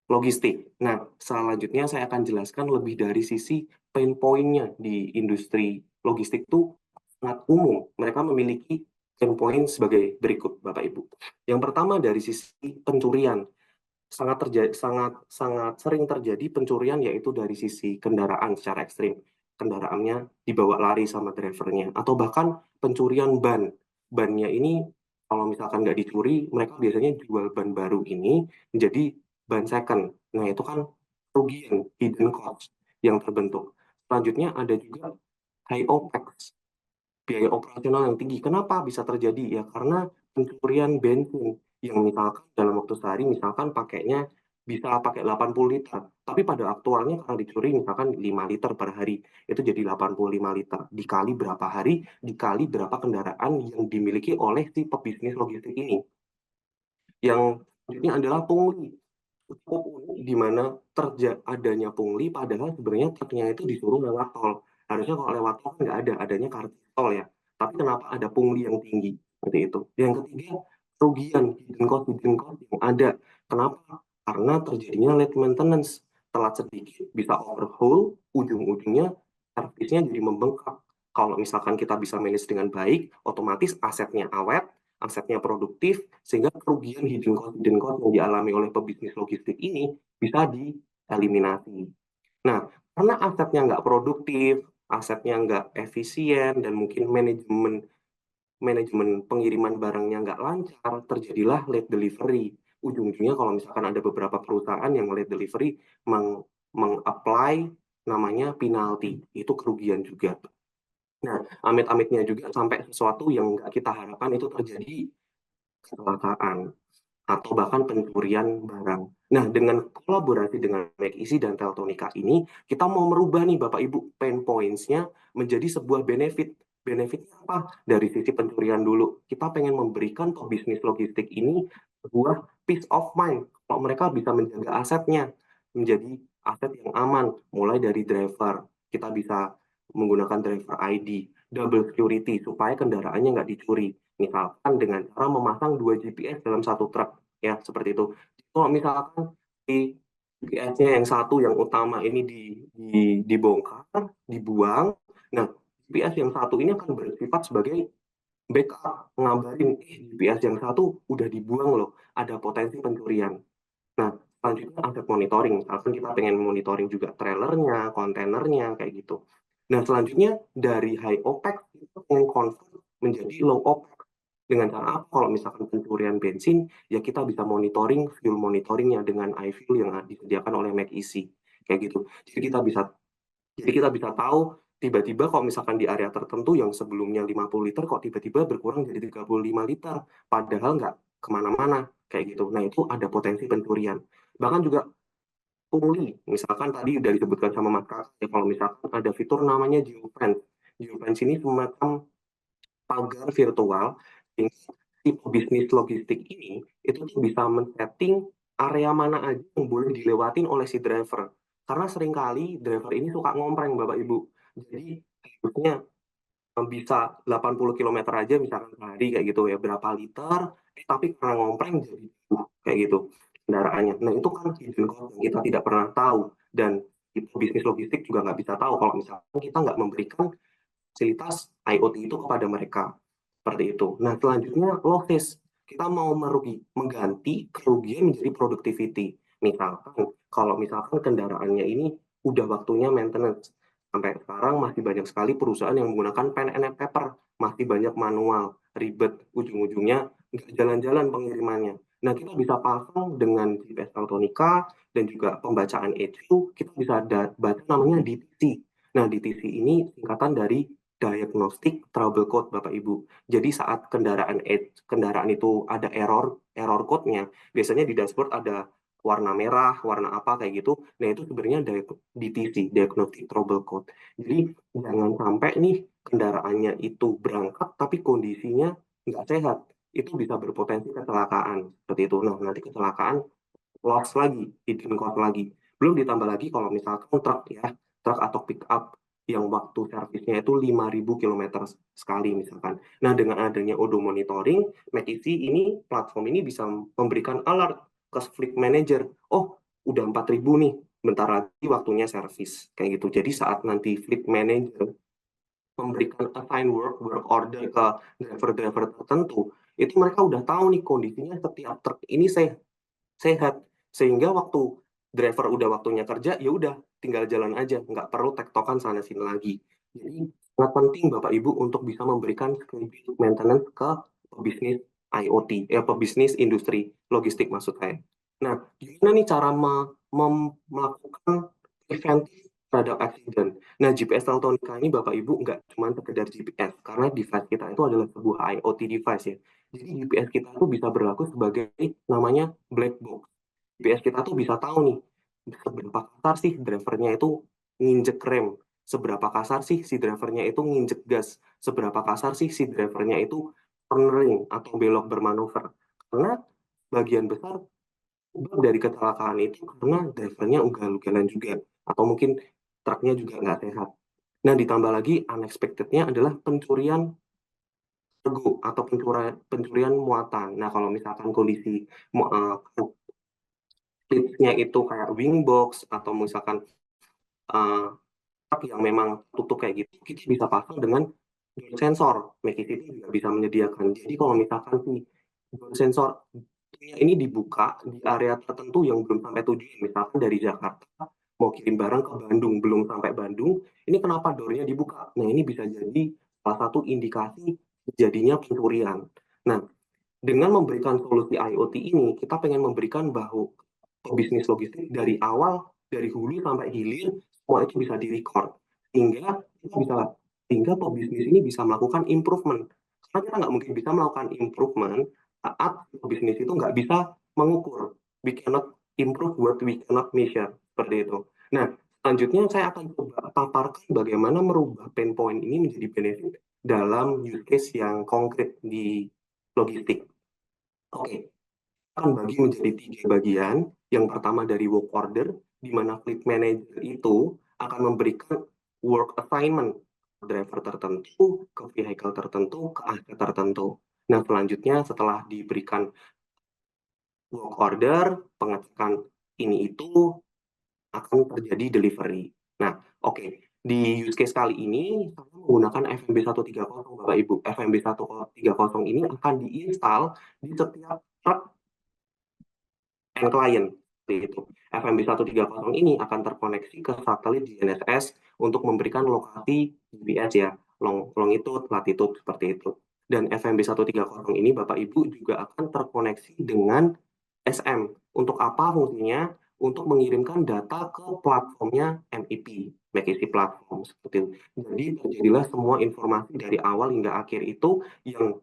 logistik. Nah, selanjutnya saya akan jelaskan lebih dari sisi pain point-nya di industri logistik itu sangat umum. Mereka memiliki pain point sebagai berikut, Bapak Ibu. Yang pertama dari sisi pencurian. Sangat sering terjadi pencurian yaitu dari sisi kendaraan secara ekstrim. Kendaraannya dibawa lari sama drivernya. Atau bahkan pencurian ban. Bannya ini kalau misalkan nggak dicuri, mereka biasanya jual ban baru ini menjadi ban second. Nah, itu kan kerugian, hidden cost yang terbentuk. Selanjutnya ada juga high OPEX, biaya operasional yang tinggi. Kenapa bisa terjadi? Ya karena pencurian bensin yang misalkan dalam waktu sehari misalkan pakainya bisa pakai 80 liter, tapi pada aktualnya kalau dicuri misalkan 5 liter per hari, itu jadi 85 liter. Dikali berapa hari, dikali berapa kendaraan yang dimiliki oleh si pebisnis logistik ini. Yang selanjutnya adalah pungli. Cukup unik di mana adanya pungli, padahal sebenarnya truknya itu disuruh lewat tol. Harusnya kalau lewat tol kan nggak ada, adanya kartu tol ya. Tapi kenapa ada pungli yang tinggi? Seperti itu. Yang ketiga, kerugian, hidden cost yang ada. Kenapa? Karena terjadinya late maintenance. Telat sedikit, bisa overhaul, ujung-ujungnya servisnya jadi membengkak. Kalau misalkan kita bisa manage dengan baik, otomatis asetnya awet, asetnya produktif, sehingga kerugian hidden cost yang dialami oleh pebisnis logistik ini bisa dieliminasi. Nah, karena asetnya nggak produktif, asetnya nggak efisien, dan mungkin manajemen pengiriman barangnya nggak lancar, terjadilah late delivery. Ujung-ujungnya kalau misalkan ada beberapa perusahaan yang late delivery meng-apply namanya penalti, itu kerugian juga. Nah, amit-amitnya juga sampai sesuatu yang nggak kita harapkan itu terjadi, kecelakaan atau bahkan pencurian barang. Nah, dengan kolaborasi dengan McEasy dan Teltonika ini, kita mau merubah nih Bapak Ibu pain points-nya menjadi sebuah benefit. Benefitnya apa? Dari sisi pencurian dulu. Kita pengen memberikan pebisnis logistik ini sebuah peace of mind. Kalau mereka bisa menjaga asetnya, menjadi aset yang aman. Mulai dari driver, kita bisa menggunakan driver ID, double security, supaya kendaraannya nggak dicuri. Misalkan dengan cara memasang 2 GPS dalam satu truk, ya seperti itu. Kalau misalkan di GPS-nya yang satu yang utama ini dibongkar, dibuang, nah GPS yang satu ini akan bersifat sebagai backup, ngabarin GPS yang satu udah dibuang loh, ada potensi pencurian. Nah, selanjutnya aset monitoring. Misalkan kita pengen monitoring juga trailernya, kontainernya, kayak gitu. Nah, selanjutnya dari high OPEX, kita pengen convert menjadi low OPEX. Dengan cara apa? Kalau misalkan pencurian bensin, ya kita bisa monitoring, fuel monitoringnya dengan iFuel yang disediakan oleh McEasy. Kayak gitu. Jadi kita bisa tahu tiba-tiba kalau misalkan di area tertentu yang sebelumnya 50 liter kok tiba-tiba berkurang jadi 35 liter. Padahal nggak kemana-mana kayak gitu. Nah itu ada potensi pencurian. Bahkan juga pungli, misalkan tadi udah disebutkan sama Mas Kak, ya kalau misalkan ada fitur namanya geofence. Geofence ini semacam pagar virtual sehingga si bisnis logistik ini itu tuh bisa men-setting area mana aja yang boleh dilewatin oleh si driver. Karena seringkali driver ini suka ngompreng Bapak Ibu. Jadi harusnya bisa 80 kilometer aja misalkan sehari kayak gitu ya, berapa liter, tapi karena ngompreng jadi kayak gitu kendaraannya. Nah itu kan hidden cost yang kita tidak pernah tahu, dan itu bisnis logistik juga nggak bisa tahu kalau misalkan kita nggak memberikan fasilitas IoT itu kepada mereka. Seperti itu. Nah, selanjutnya losses. Kita mau mengganti kerugian menjadi productivity. Misalkan, kalau misalkan kendaraannya ini udah waktunya maintenance. Sampai sekarang masih banyak sekali perusahaan yang menggunakan pen and paper. Masih banyak manual, ribet. Ujung-ujungnya nggak jalan-jalan pengirimannya. Nah, kita bisa pasang dengan GPS Teltonika dan juga pembacaan ECU, kita bisa baca namanya DTC. Nah, DTC ini singkatan dari Diagnostic Trouble Code, Bapak Ibu. Jadi saat kendaraan itu ada error code-nya, biasanya di dashboard ada warna merah, warna apa kayak gitu. Nah, itu sebenarnya DTC, Diagnostic Trouble Code. Jadi jangan sampai nih kendaraannya itu berangkat tapi kondisinya nggak sehat. Itu bisa berpotensi kecelakaan seperti itu. Nah, nanti kecelakaan loss lagi, hidden cost lagi. Belum ditambah lagi kalau misalkan truk ya, truk atau pick up yang waktu servisnya itu 5.000 km sekali misalkan. Nah, dengan adanya Odo Monitoring, McEasy ini, platform ini bisa memberikan alert ke fleet manager. Oh, udah 4.000 nih, bentar lagi waktunya servis. Kayak gitu. Jadi saat nanti fleet manager memberikan assign work order ke driver-driver tertentu, itu mereka udah tahu nih kondisinya setiap truk ini sehat, sehingga waktu driver udah waktunya kerja ya udah tinggal jalan aja, nggak perlu tektokan sana sini lagi. Jadi sangat penting Bapak Ibu untuk bisa memberikan schedule maintenance ke pebisnis IoT, pebisnis industri logistik maksud saya. Nah, gimana nih cara melakukan preventif terhadap accident? Nah, GPS Teltonika ini Bapak Ibu nggak cuma sekedar GPS, karena device kita itu adalah sebuah IoT device ya. Jadi GPS kita itu bisa berlaku sebagai namanya black box. GPS kita tuh bisa tahu nih seberapa kasar sih drivernya itu nginjek rem, seberapa kasar sih si drivernya itu nginjek gas, seberapa kasar sih si drivernya itu cornering atau belok bermanuver. Karena bagian besar dari kecelakaan itu karena drivernya ugal-ugalan juga, atau mungkin truknya juga nggak sehat. Nah, ditambah lagi unexpected-nya adalah pencurian kargo atau pencurian muatan. Nah, kalau misalkan kondisi splitnya itu kayak wing box atau misalkan uh, yang memang tutup kayak gitu, kita bisa pasang dengan door sensor. McKinsey itu juga bisa menyediakan. Jadi kalau misalkan si door sensor ini dibuka di area tertentu yang belum sampai tujuan, misalkan dari Jakarta mau kirim barang ke Bandung, belum sampai Bandung, ini kenapa doornya dibuka? Nah, ini bisa jadi salah satu indikasi terjadinya pencurian. Nah, dengan memberikan solusi IoT ini, kita pengen memberikan bahwa bisnis logistik dari awal, dari hulu sampai hilir, semua itu bisa direcord. Sehingga pebisnis ini bisa melakukan improvement. Karena kita nggak mungkin bisa melakukan improvement saat bisnis itu nggak bisa mengukur. We cannot improve what we cannot measure. Seperti itu. Nah, selanjutnya saya akan coba paparkan bagaimana merubah pain point ini menjadi benefit dalam use case yang konkret di logistik. Oke, akan bagi menjadi 3 bagian. Yang pertama dari work order, di mana fleet manager itu akan memberikan work assignment ke driver tertentu, ke vehicle tertentu, ke aset tertentu. Nah, selanjutnya setelah diberikan work order, pengecekan ini itu akan terjadi delivery. Nah, oke. Di use case kali ini, saya menggunakan FMB 130, Bapak Ibu. FMB 130 ini akan diinstal di setiap truk end client. Seperti itu. FMB 130 ini akan terkoneksi ke satelit GNSS untuk memberikan lokasi GPS ya, longitude, latitude, seperti itu. Dan FMB 130 ini Bapak Ibu juga akan terkoneksi dengan SM. Untuk apa fungsinya? Untuk mengirimkan data ke platformnya MEP, Make Easy Platform, seperti itu. Jadi terjadilah semua informasi dari awal hingga akhir itu yang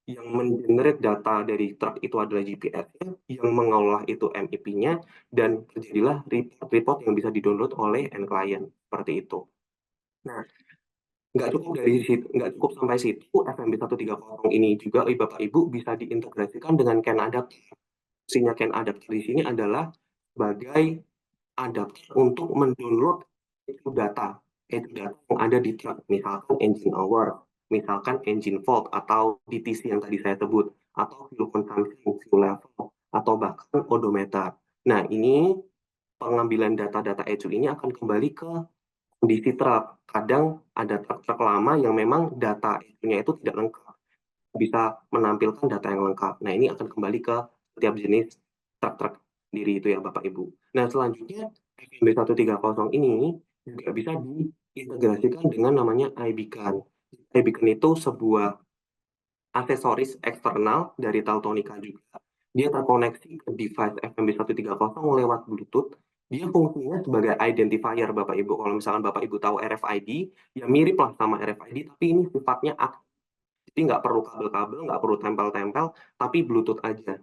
mengenerate data dari truk itu adalah GPS-nya, yang mengolah itu MEP-nya, dan terjadilah report yang bisa di-download oleh end client, seperti itu. Nah, nggak cukup sampai situ, FMB 130 ini juga Bapak Ibu bisa diintegrasikan dengan CAN adapter. Fungsinya CAN adapter di sini adalah sebagai adapter untuk mendownload data yang ada di truk, misalkan engine hour, misalkan engine fault, atau DTC yang tadi saya sebut, atau fuel consumption, fuel level, atau bahkan odometer. Nah, ini pengambilan data-data ECU ini akan kembali ke kondisi truk. Kadang ada truk-truk lama yang memang data ECU-nya itu tidak lengkap, bisa menampilkan data yang lengkap. Nah, ini akan kembali ke setiap jenis truk-truk sendiri itu ya Bapak Ibu. Nah, selanjutnya FMB 130 ini juga bisa diintegrasikan dengan namanya iBeacon. iBeacon itu sebuah aksesoris eksternal dari Teltonika juga. Dia terkoneksi ke device FMB 130 lewat Bluetooth. Dia fungsinya sebagai identifier Bapak Ibu. Kalau misalkan Bapak Ibu tahu RFID, ya mirip lah sama RFID, tapi ini sifatnya aktif. Jadi nggak perlu kabel-kabel, nggak perlu tempel-tempel, tapi Bluetooth aja.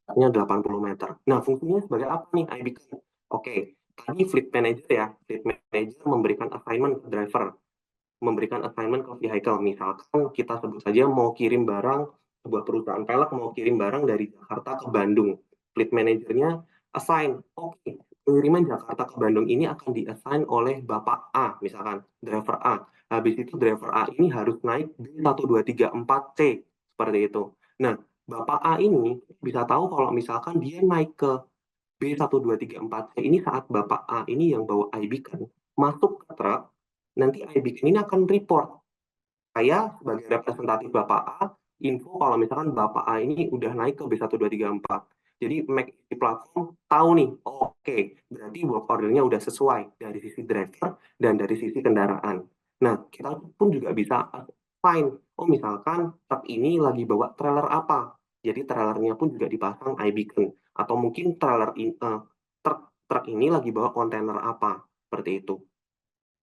Jaraknya 80 meter. Nah, fungsinya sebagai apa nih iBeacon? Oke, tadi fleet manager ya. Fleet manager memberikan assignment ke driver, memberikan assignment ke vehicle. Misalkan kita sebut saja mau kirim barang, sebuah perusahaan pelek mau kirim barang dari Jakarta ke Bandung. Fleet manajernya assign, oke, pengiriman Jakarta ke Bandung ini akan diassign oleh Bapak A, misalkan driver A. Habis itu driver A ini harus naik B1234C, seperti itu. Nah, Bapak A ini bisa tahu kalau misalkan dia naik ke B1234C ini saat Bapak A ini yang bawa iBeacon masuk ke truk, nanti iBeacon ini akan report. Saya sebagai representatif Bapak A, info kalau misalkan Bapak A ini udah naik ke B1234. Jadi Make Easy Platform tahu nih, oke, berarti work ordernya udah sesuai dari sisi driver dan dari sisi kendaraan. Nah, kita pun juga bisa find, oh misalkan truk ini lagi bawa trailer apa, jadi trailernya pun juga dipasang iBeacon. Atau mungkin truk ini lagi bawa kontainer apa, seperti itu.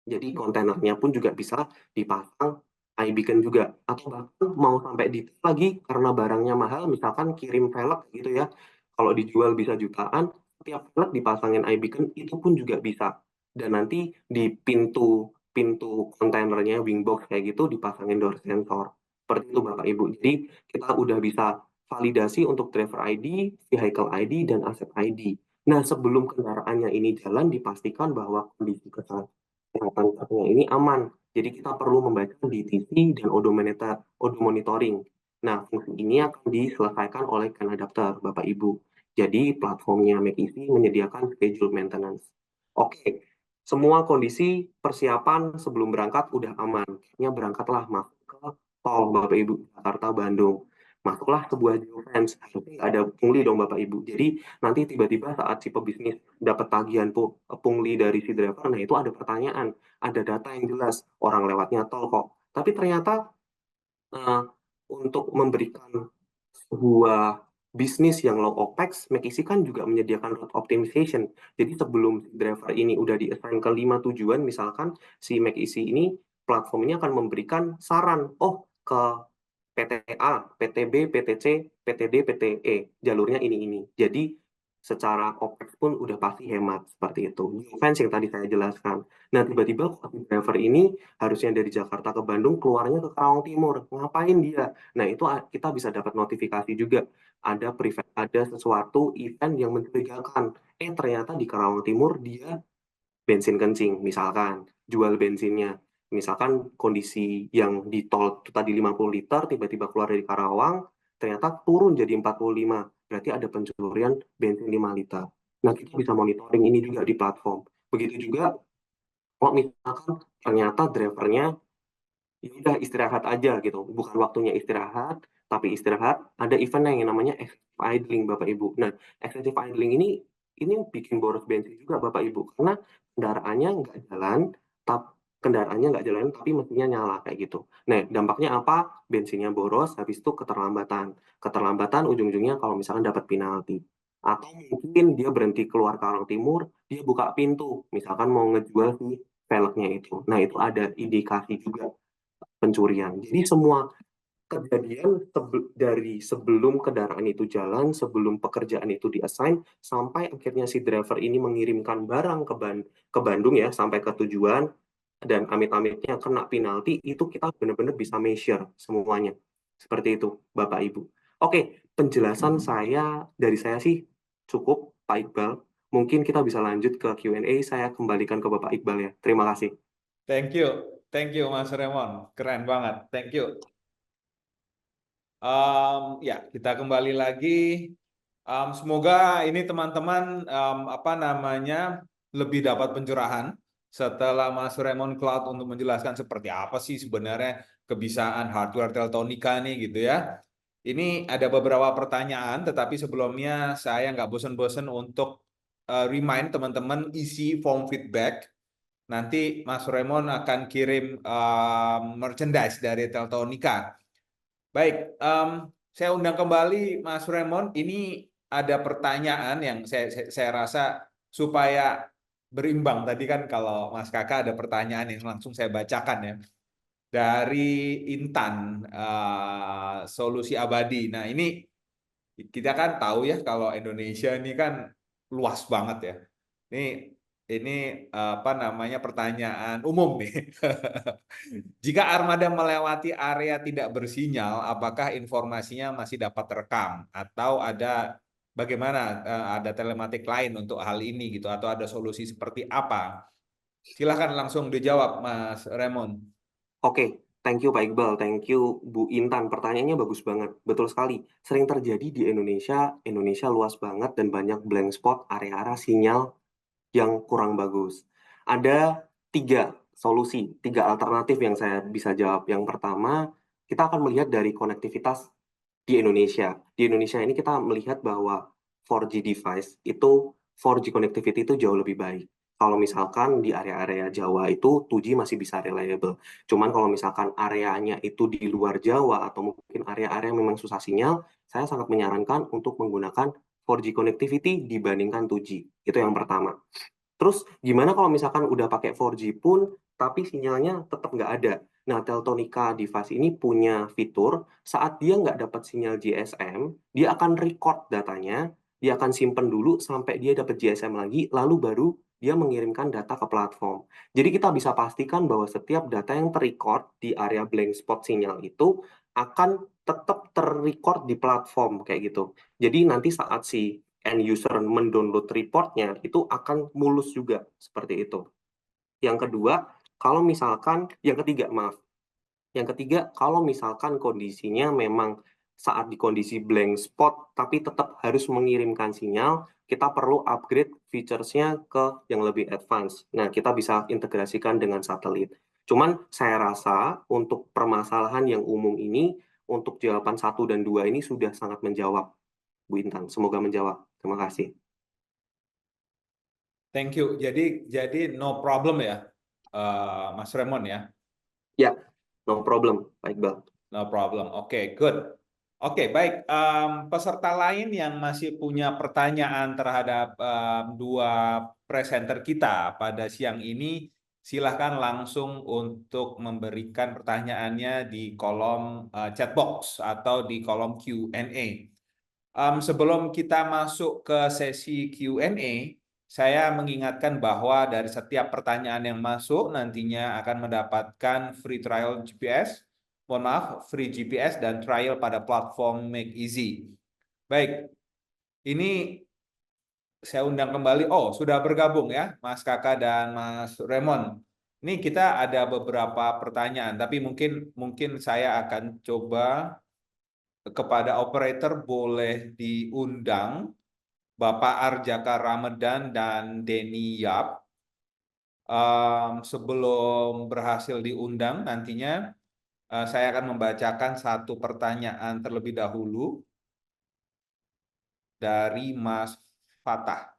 Jadi kontainernya pun juga bisa dipasang iBeacon juga. Atau bahkan mau sampai detail lagi karena barangnya mahal, misalkan kirim velg gitu ya. Kalau dijual bisa jutaan, setiap velg dipasangin iBeacon itu pun juga bisa. Dan nanti di pintu kontainernya wingbox kayak gitu dipasangin door sensor. Seperti itu Bapak Ibu. Jadi kita udah bisa validasi untuk driver ID, vehicle ID, dan asset ID. Nah, sebelum kendaraannya ini jalan, dipastikan bahwa kondisi kesehatan truknya ini aman. Jadi kita perlu membaca DTC dan odo monitoring. Nah, fungsi ini akan diselesaikan oleh CAN adapter, Bapak Ibu. Jadi platformnya Make Easy menyediakan schedule maintenance. Oke, semua kondisi persiapan sebelum berangkat udah aman. Akhirnya berangkatlah masuk ke tol Bapak Ibu, Jakarta Bandung. Masuklah sebuah geofence, harusnya ada pungli dong Bapak Ibu. Jadi nanti tiba-tiba saat si pebisnis dapat tagihan pungli dari si driver, nah itu ada pertanyaan, ada data yang jelas, orang lewatnya tol kok. Tapi ternyata untuk memberikan sebuah bisnis yang low OPEX, Make Easy kan juga menyediakan route optimization. Jadi sebelum driver ini udah di-assign ke 5 tujuan, misalkan si Make Easy ini, platform ini akan memberikan saran, oh ke PTA, PTB, PTC, PTD, PTE. Jalurnya ini. Jadi secara OPEX pun udah pasti hemat seperti itu. Fans yang tadi saya jelaskan. Nah, tiba-tiba driver ini harusnya dari Jakarta ke Bandung, keluarnya ke Karawang Timur. Ngapain dia? Nah, itu kita bisa dapat notifikasi juga. Ada sesuatu event yang mencurigakan. Ternyata di Karawang Timur dia bensin kencing, misalkan jual bensinnya. Misalkan kondisi yang di tol itu tadi 50 liter, tiba-tiba keluar dari Karawang, ternyata turun jadi 45. Berarti ada pencurian bensin 5 liter. Nah, kita bisa monitoring ini juga di platform. Begitu juga kalau misalkan ternyata drivernya ya udah istirahat aja gitu, bukan waktunya istirahat, tapi istirahat, ada event yang namanya excessive idling Bapak Ibu. Nah, excessive idling ini bikin boros bensin juga Bapak Ibu, karena kendaraannya nggak jalan, kendaraannya nggak jalan tapi mesinnya nyala kayak gitu. Nah, dampaknya apa? Bensinnya boros, habis itu keterlambatan. Keterlambatan ujung-ujungnya kalau misalkan dapat penalti. Atau mungkin dia berhenti keluar Karang Timur, dia buka pintu, misalkan mau ngejual si velgnya itu. Nah, itu ada indikasi juga pencurian. Jadi semua kejadian dari sebelum kendaraan itu jalan, sebelum pekerjaan itu diassign, sampai akhirnya si driver ini mengirimkan barang ke Bandung ya, sampai ke tujuan, dan amit-amitnya kena penalti, itu kita benar-benar bisa measure semuanya. Seperti itu, Bapak Ibu. Oke, penjelasan dari saya sih cukup, Pak Iqbal. Mungkin kita bisa lanjut ke Q&A, saya kembalikan ke Bapak Iqbal ya. Terima kasih. Thank you Mas Raymond, keren banget, thank you. Ya, kita kembali lagi. Semoga ini teman-teman lebih dapat pencerahan setelah Mas Raymond Cloud untuk menjelaskan seperti apa sih sebenarnya kebisaan hardware Teltonika nih gitu ya. Ini ada beberapa pertanyaan, tetapi sebelumnya saya nggak bosan-bosan untuk remind teman-teman isi form feedback. Nanti Mas Raymond akan kirim merchandise dari Teltonika. Baik, saya undang kembali Mas Raymond. Ini ada pertanyaan yang saya rasa supaya berimbang. Tadi kan kalau Mas Kakak ada pertanyaan yang langsung saya bacakan ya. Dari Intan, Solusi Abadi. Nah ini kita kan tahu ya kalau Indonesia ini kan luas banget ya. Ini pertanyaan umum nih. Jika armada melewati area tidak bersinyal, apakah informasinya masih dapat terekam atau bagaimana ada telematik lain untuk hal ini gitu atau ada solusi seperti apa? Silahkan langsung dijawab Mas Raymond. Oke, thank you Pak Iqbal, thank you Bu Intan. Pertanyaannya bagus banget, betul sekali. Sering terjadi di Indonesia luas banget dan banyak blank spot area-area sinyal yang kurang bagus. Ada 3 alternatif yang saya bisa jawab. Yang pertama, kita akan melihat dari konektivitas di Indonesia. Di Indonesia ini kita melihat bahwa 4G device itu 4G connectivity itu jauh lebih baik. Kalau misalkan di area-area Jawa itu 2G masih bisa reliable. Cuman kalau misalkan areanya itu di luar Jawa atau mungkin area-area yang memang susah sinyal, saya sangat menyarankan untuk menggunakan 4G connectivity dibandingkan 2G. Itu yang pertama. Terus gimana kalau misalkan udah pakai 4G pun tapi sinyalnya tetap nggak ada? Nah, Teltonika device ini punya fitur saat dia nggak dapat sinyal GSM, dia akan record datanya, dia akan simpen dulu sampai dia dapat GSM lagi, lalu baru dia mengirimkan data ke platform. Jadi kita bisa pastikan bahwa setiap data yang terrecord di area blank spot sinyal itu akan tetap terrecord di platform kayak gitu. Jadi nanti saat si end user mendownload reportnya itu akan mulus juga seperti itu. Yang kedua, yang ketiga, maaf. Yang ketiga, kalau misalkan kondisinya memang saat di kondisi blank spot, tapi tetap harus mengirimkan sinyal, kita perlu upgrade features-nya ke yang lebih advance. Nah, kita bisa integrasikan dengan satelit. Cuman saya rasa untuk permasalahan yang umum ini, untuk jawaban 1 dan 2 ini sudah sangat menjawab, Bu Intan. Semoga menjawab. Terima kasih. Thank you. Jadi no problem ya, Mas Raymond ya. Ya, no problem, Pak Iqbal. No problem. Oke, good. Oke, baik. Peserta lain yang masih punya pertanyaan terhadap dua presenter kita pada siang ini, silahkan langsung untuk memberikan pertanyaannya di kolom chat box atau di kolom Q&A. Sebelum kita masuk ke sesi Q&A, saya mengingatkan bahwa dari setiap pertanyaan yang masuk nantinya akan mendapatkan free trial GPS, free GPS dan trial pada platform Make Easy. Baik, ini saya undang kembali. Oh, sudah bergabung ya, Mas Kakak dan Mas Raymond. Ini kita ada beberapa pertanyaan, tapi mungkin saya akan coba kepada operator boleh diundang Bapak Arjaka Ramadan dan Denny Yap. Sebelum berhasil diundang, nantinya saya akan membacakan satu pertanyaan terlebih dahulu dari Mas Fatah.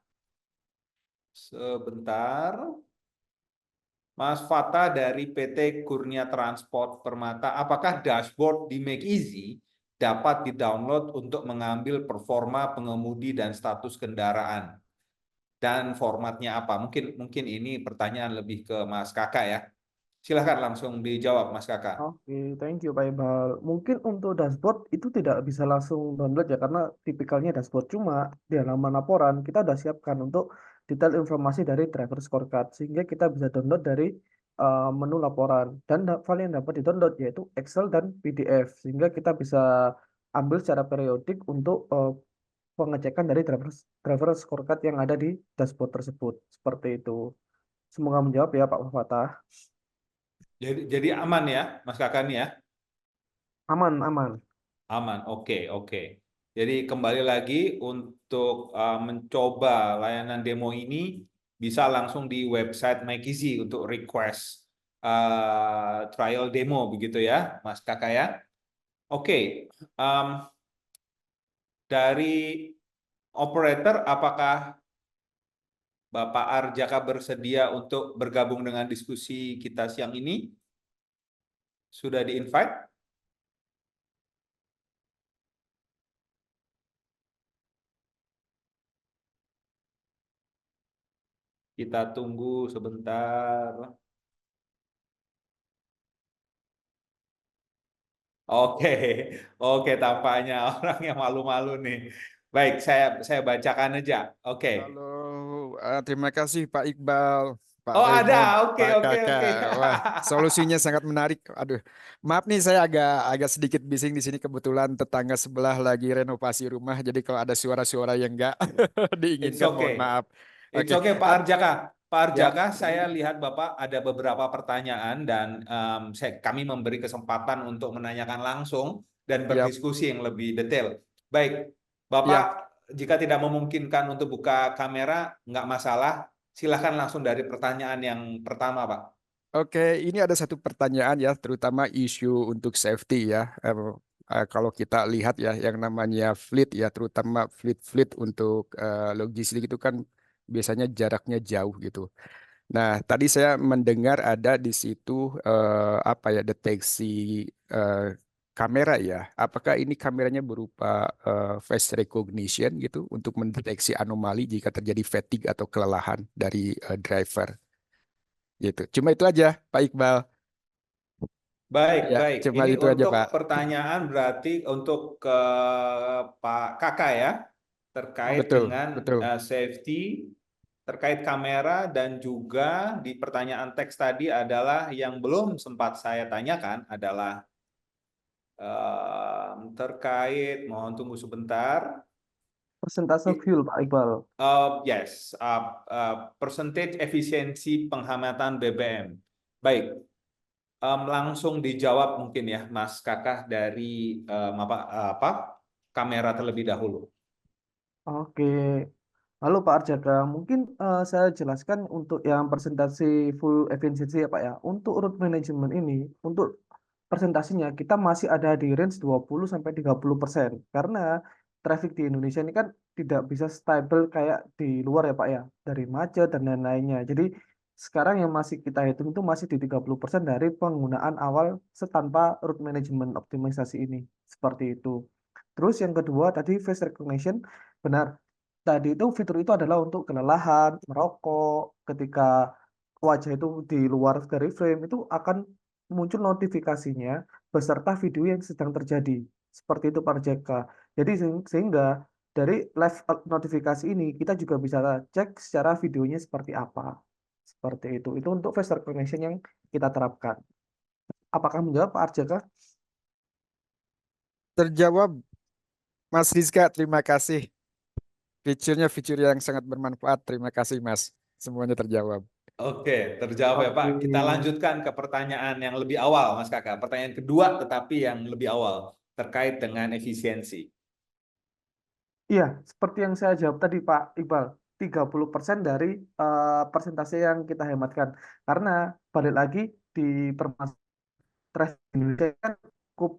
Sebentar. Mas Fatah dari PT Kurnia Transport Permata, apakah dashboard di Make Easy dapat di-download untuk mengambil performa pengemudi dan status kendaraan? Dan formatnya apa? Mungkin ini pertanyaan lebih ke Mas Kakak ya. Silahkan langsung dijawab Mas Kakak. Oke, thank you Pak Iqbal. Mungkin untuk dashboard itu tidak bisa langsung download ya karena tipikalnya dashboard. Cuma di halaman laporan kita udah siapkan untuk detail informasi dari driver scorecard sehingga kita bisa download dari menu laporan dan file yang dapat di-download yaitu Excel dan PDF sehingga kita bisa ambil secara periodik untuk pengecekan dari driver scorecard yang ada di dashboard tersebut. Seperti itu. Semoga menjawab ya Pak Fatah. Jadi aman ya Mas Kakak nih ya? Aman, aman. Aman, oke. Jadi kembali lagi untuk mencoba layanan demo ini bisa langsung di website MakeEasy untuk request trial demo begitu ya, Mas Kakak ya. Oke, dari operator apakah Bapak Arjaka bersedia untuk bergabung dengan diskusi kita siang ini? Sudah di-invite? Kita tunggu sebentar. Oke, tampaknya orang yang malu-malu nih. Baik, saya bacakan aja. Oke. Halo, terima kasih Pak Iqbal, Pak Oh Raymond, ada, oke, Pak oke, Kakak. oke. Wah, solusinya sangat menarik. Aduh, maaf nih saya agak sedikit bising di sini kebetulan tetangga sebelah lagi renovasi rumah. Jadi kalau ada suara-suara yang enggak It's diinginkan, mohon okay. maaf. It's Oke, okay, Pak Arjaka. Pak ya, Arjaka, saya lihat Bapak ada beberapa pertanyaan dan kami memberi kesempatan untuk menanyakan langsung dan ya, berdiskusi yang lebih detail. Baik, Bapak, ya. jika tidak memungkinkan untuk buka kamera, nggak masalah. Silahkan langsung dari pertanyaan yang pertama, Pak. Oke, ini ada satu pertanyaan ya, terutama isu untuk safety ya. Kalau kita lihat ya, yang namanya fleet ya, terutama fleet untuk logistik itu kan biasanya jaraknya jauh gitu. Nah, tadi saya mendengar ada di situ apa ya, deteksi eh, kamera ya. Apakah ini kameranya berupa face recognition gitu untuk mendeteksi anomali jika terjadi fatigue atau kelelahan dari driver gitu. Cuma itu aja, Pak Iqbal. Baik, Ya, baik. cuma Ini itu aja, untuk Pak. pertanyaan berarti untuk ke Pak Kakak ya, terkait Betul, dengan betul. safety, terkait kamera dan juga di pertanyaan teks tadi adalah yang belum sempat saya tanyakan adalah terkait, mohon tunggu sebentar. Persentase fuel Pak Iqbal. Yes, percentage efisiensi penghematan BBM. Baik, langsung dijawab mungkin ya Mas Kakak dari kamera terlebih dahulu. Oke. Halo Pak Arjaka, mungkin saya jelaskan untuk yang presentasi full efficiency ya Pak ya. Untuk route management ini, untuk presentasinya kita masih ada di range 20-30% karena traffic di Indonesia ini kan tidak bisa stabil kayak di luar ya Pak ya, dari macet dan lain-lainnya. Jadi sekarang yang masih kita hitung itu masih di 30% dari penggunaan awal setanpa route management optimisasi ini. Seperti itu. Terus yang kedua tadi face recognition, benar. Tadi itu fitur itu adalah untuk kelelahan, merokok, ketika wajah itu di luar dari frame itu akan muncul notifikasinya beserta video yang sedang terjadi. Seperti itu Pak Jaka. Jadi sehingga dari live notifikasi ini kita juga bisa cek secara videonya seperti apa. Seperti itu. Itu untuk face recognition yang kita terapkan. Apakah menjawab Pak Arjaka? Terjawab, Mas Rizka. Terima kasih. Fiturnya fitur yang sangat bermanfaat. Terima kasih, Mas. Semuanya terjawab. Oke, terjawab ya Pak. Oke. Kita lanjutkan ke pertanyaan yang lebih awal, Mas Kakak. Pertanyaan kedua, tetapi yang lebih awal, terkait dengan efisiensi. Iya, seperti yang saya jawab tadi Pak Iqbal, 30% dari persentase yang kita hematkan. Karena balik lagi di permasalahan traffic Indonesia kan cukup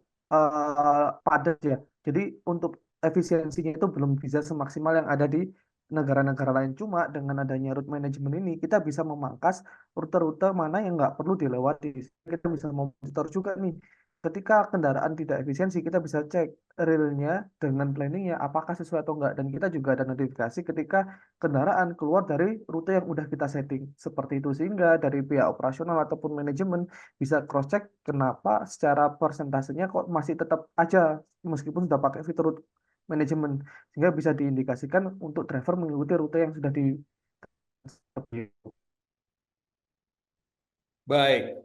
padat ya. Jadi untuk efisiensinya itu belum bisa semaksimal yang ada di negara-negara lain. Cuma dengan adanya route management ini kita bisa memangkas rute-rute mana yang nggak perlu dilewati. Kita bisa memonitor juga nih. Ketika kendaraan tidak efisiensi, kita bisa cek realnya dengan planningnya apakah sesuai atau enggak. Dan kita juga ada notifikasi ketika kendaraan keluar dari rute yang udah kita setting. Seperti itu sehingga dari pihak operasional ataupun manajemen bisa cross check kenapa secara persentasenya kok masih tetap aja meskipun sudah pakai fitur manajemen sehingga bisa diindikasikan untuk driver mengikuti rute yang sudah di. Baik,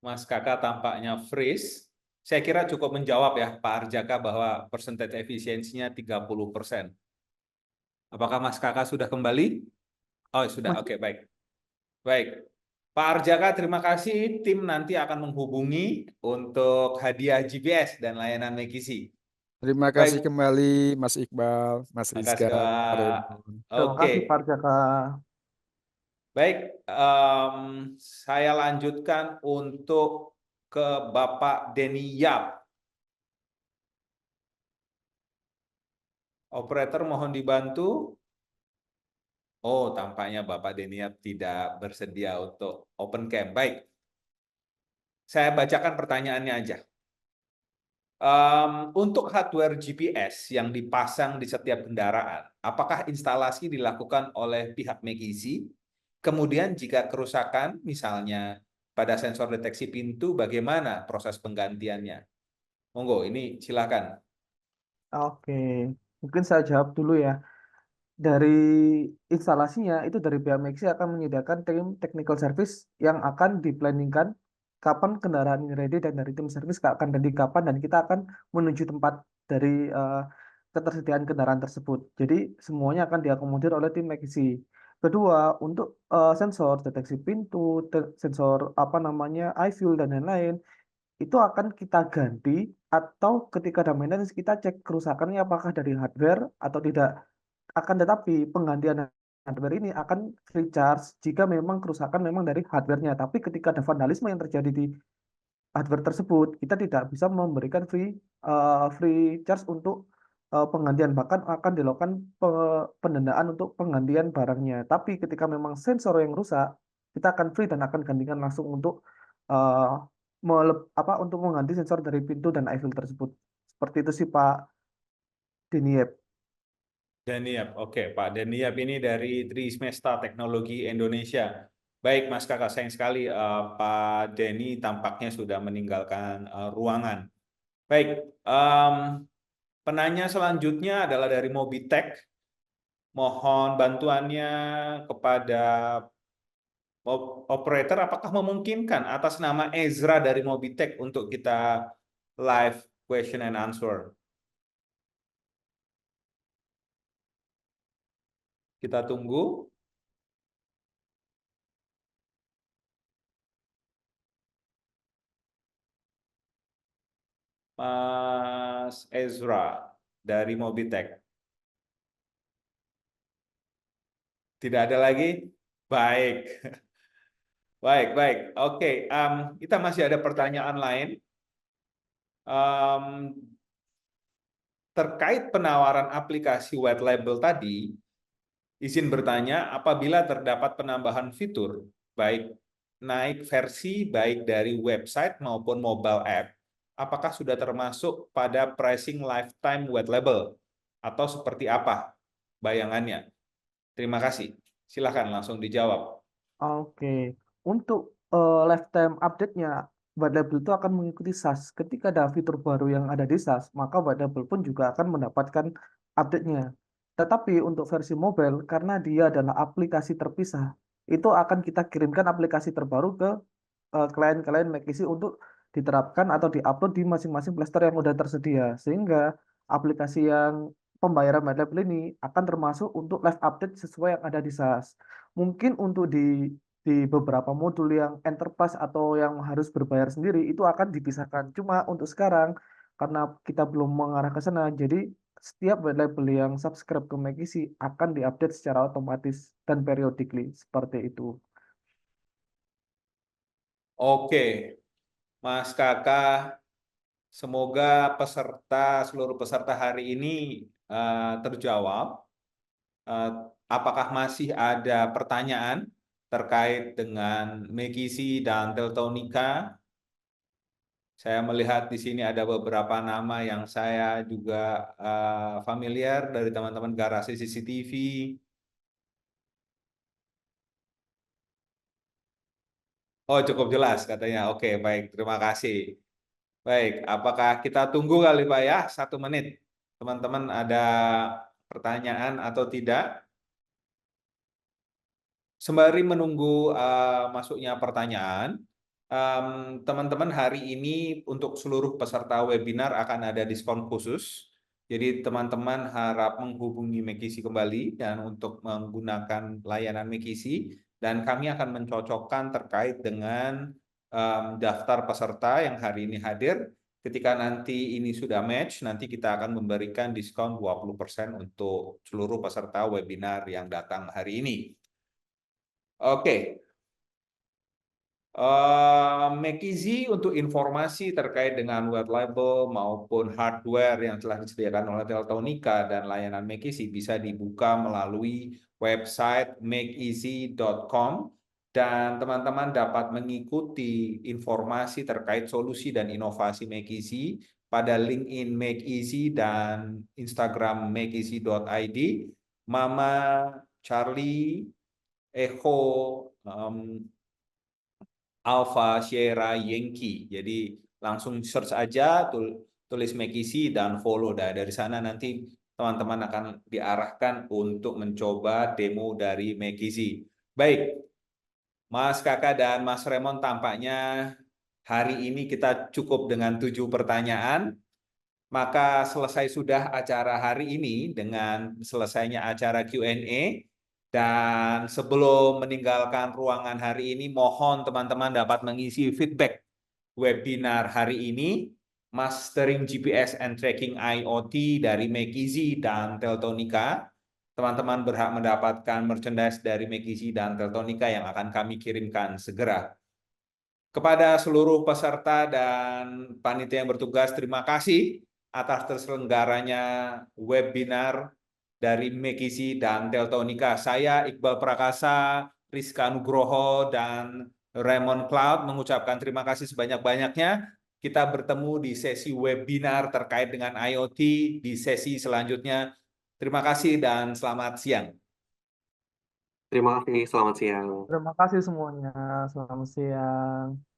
Mas Kakak tampaknya freeze. Saya kira cukup menjawab ya Pak Arjaka bahwa persentase efisiensinya 30%. Apakah Mas Kakak sudah kembali? Oh, sudah. Oke, baik. Baik. Pak Arjaka, terima kasih. Tim nanti akan menghubungi untuk hadiah GPS dan layanan Mekisi. Terima kasih Baik, kembali, Mas Iqbal, Mas terima kasih Rizka, Pak. Raymond. Terima Oke, kasih Pak Jaka. baik. Saya lanjutkan untuk ke Bapak Denny Yap. Operator mohon dibantu. Oh, tampaknya Bapak Denny Yap tidak bersedia untuk open cam. Baik, saya bacakan pertanyaannya aja. Untuk hardware GPS yang dipasang di setiap kendaraan, apakah instalasi dilakukan oleh pihak Mekisi? Kemudian jika kerusakan, misalnya pada sensor deteksi pintu, bagaimana proses penggantiannya? Monggo, ini silakan. Oke, mungkin saya jawab dulu ya. Dari instalasinya itu dari pihak Maxi akan menyediakan tim technical service yang akan diplanningkan kapan kendaraan ini ready dan dari tim service akan ready kapan dan kita akan menuju tempat dari ketersediaan kendaraan tersebut. Jadi semuanya akan diakomodir oleh tim Maxi. Kedua, untuk sensor deteksi pintu, sensor apa namanya, eye view dan lain-lain itu akan kita ganti atau ketika ada maintenance kita cek kerusakannya apakah dari hardware atau tidak. Akan tetapi penggantian hardware ini akan free charge jika memang kerusakan memang dari hardware-nya. Tapi ketika ada vandalisme yang terjadi di hardware tersebut, kita tidak bisa memberikan free charge untuk penggantian. Bahkan akan dilakukan pendendaan untuk penggantian barangnya. Tapi ketika memang sensor yang rusak, kita akan free dan akan gantikan langsung untuk uh, untuk mengganti sensor dari pintu dan eye view tersebut. Seperti itu sih Pak Diniep. Daniap, oke Pak Daniap ini dari Trismesta Teknologi Indonesia. Baik Mas Kakak, sayang sekali Pak Denny tampaknya sudah meninggalkan ruangan. Baik, penanya selanjutnya adalah dari Mobitech. Mohon bantuannya kepada operator, apakah memungkinkan atas nama Ezra dari Mobitech untuk kita live question and answer? Kita tunggu. Mas Ezra dari Mobitech. Tidak ada lagi? Baik. Baik, baik. Oke, kita masih ada pertanyaan lain. Terkait penawaran aplikasi white label tadi, izin bertanya, apabila terdapat penambahan fitur, baik naik versi baik dari website maupun mobile app, apakah sudah termasuk pada pricing lifetime white label? Atau seperti apa bayangannya? Terima kasih. Silakan langsung dijawab. Oke, untuk lifetime update-nya, white label itu akan mengikuti SAS. Ketika ada fitur baru yang ada di SAS, maka white label pun juga akan mendapatkan update-nya. Tetapi untuk versi mobile, karena dia adalah aplikasi terpisah, itu akan kita kirimkan aplikasi terbaru ke klien-klien McKinsey untuk diterapkan atau diupload di masing-masing playstore yang udah tersedia. Sehingga aplikasi yang pembayaran white label ini akan termasuk untuk live update sesuai yang ada di SAS. Mungkin untuk di beberapa modul yang enterprise atau yang harus berbayar sendiri itu akan dipisahkan. Cuma untuk sekarang karena kita belum mengarah ke sana, jadi setiap white label yang subscribe ke McKinsey akan diupdate secara otomatis dan periodically seperti itu. Oke, Mas Kakak, semoga seluruh peserta hari ini terjawab. Apakah masih ada pertanyaan terkait dengan McKinsey dan Teltonika? Saya melihat di sini ada beberapa nama yang saya juga familiar dari teman-teman garasi CCTV. Oh, cukup jelas katanya. Oke, baik. Terima kasih. Baik, apakah kita tunggu kali Pak ya? 1 menit. Teman-teman ada pertanyaan atau tidak? Sembari menunggu masuknya pertanyaan, teman-teman hari ini untuk seluruh peserta webinar akan ada diskon khusus. Jadi teman-teman harap menghubungi McKinsey kembali dan untuk menggunakan layanan McKinsey, dan kami akan mencocokkan terkait dengan daftar peserta yang hari ini hadir. Ketika nanti ini sudah match, nanti kita akan memberikan diskon 20% untuk seluruh peserta webinar yang datang hari ini. Oke. McKinsey untuk informasi terkait dengan white label maupun hardware yang telah disediakan oleh Teltonika dan layanan McKinsey bisa dibuka melalui website makeeasy.com, dan teman-teman dapat mengikuti informasi terkait solusi dan inovasi McKinsey pada LinkedIn McKinsey dan Instagram makeeasy.id. Mama, Charlie, Echo, Alpha, Sierra, Yankee. Jadi langsung search aja, tulis McKinsey dan follow. Dari sana nanti teman-teman akan diarahkan untuk mencoba demo dari McKinsey. Baik, Mas Kakak dan Mas Raymond, tampaknya hari ini kita cukup dengan 7 pertanyaan. Maka selesai sudah acara hari ini dengan selesainya acara Q&A. Dan sebelum meninggalkan ruangan hari ini, mohon teman-teman dapat mengisi feedback webinar hari ini, Mastering GPS and Tracking IoT dari McKinsey dan Teltonika. Teman-teman berhak mendapatkan merchandise dari McKinsey dan Teltonika yang akan kami kirimkan segera. Kepada seluruh peserta dan panitia yang bertugas, terima kasih atas terselenggaranya webinar dari McKinsey dan Teltonika. Saya Iqbal Prakasa, Rizka Nugroho, dan Raymond Cloud mengucapkan terima kasih sebanyak-banyaknya. Kita bertemu di sesi webinar terkait dengan IoT di sesi selanjutnya. Terima kasih dan selamat siang. Terima kasih, selamat siang. Terima kasih semuanya. Selamat siang.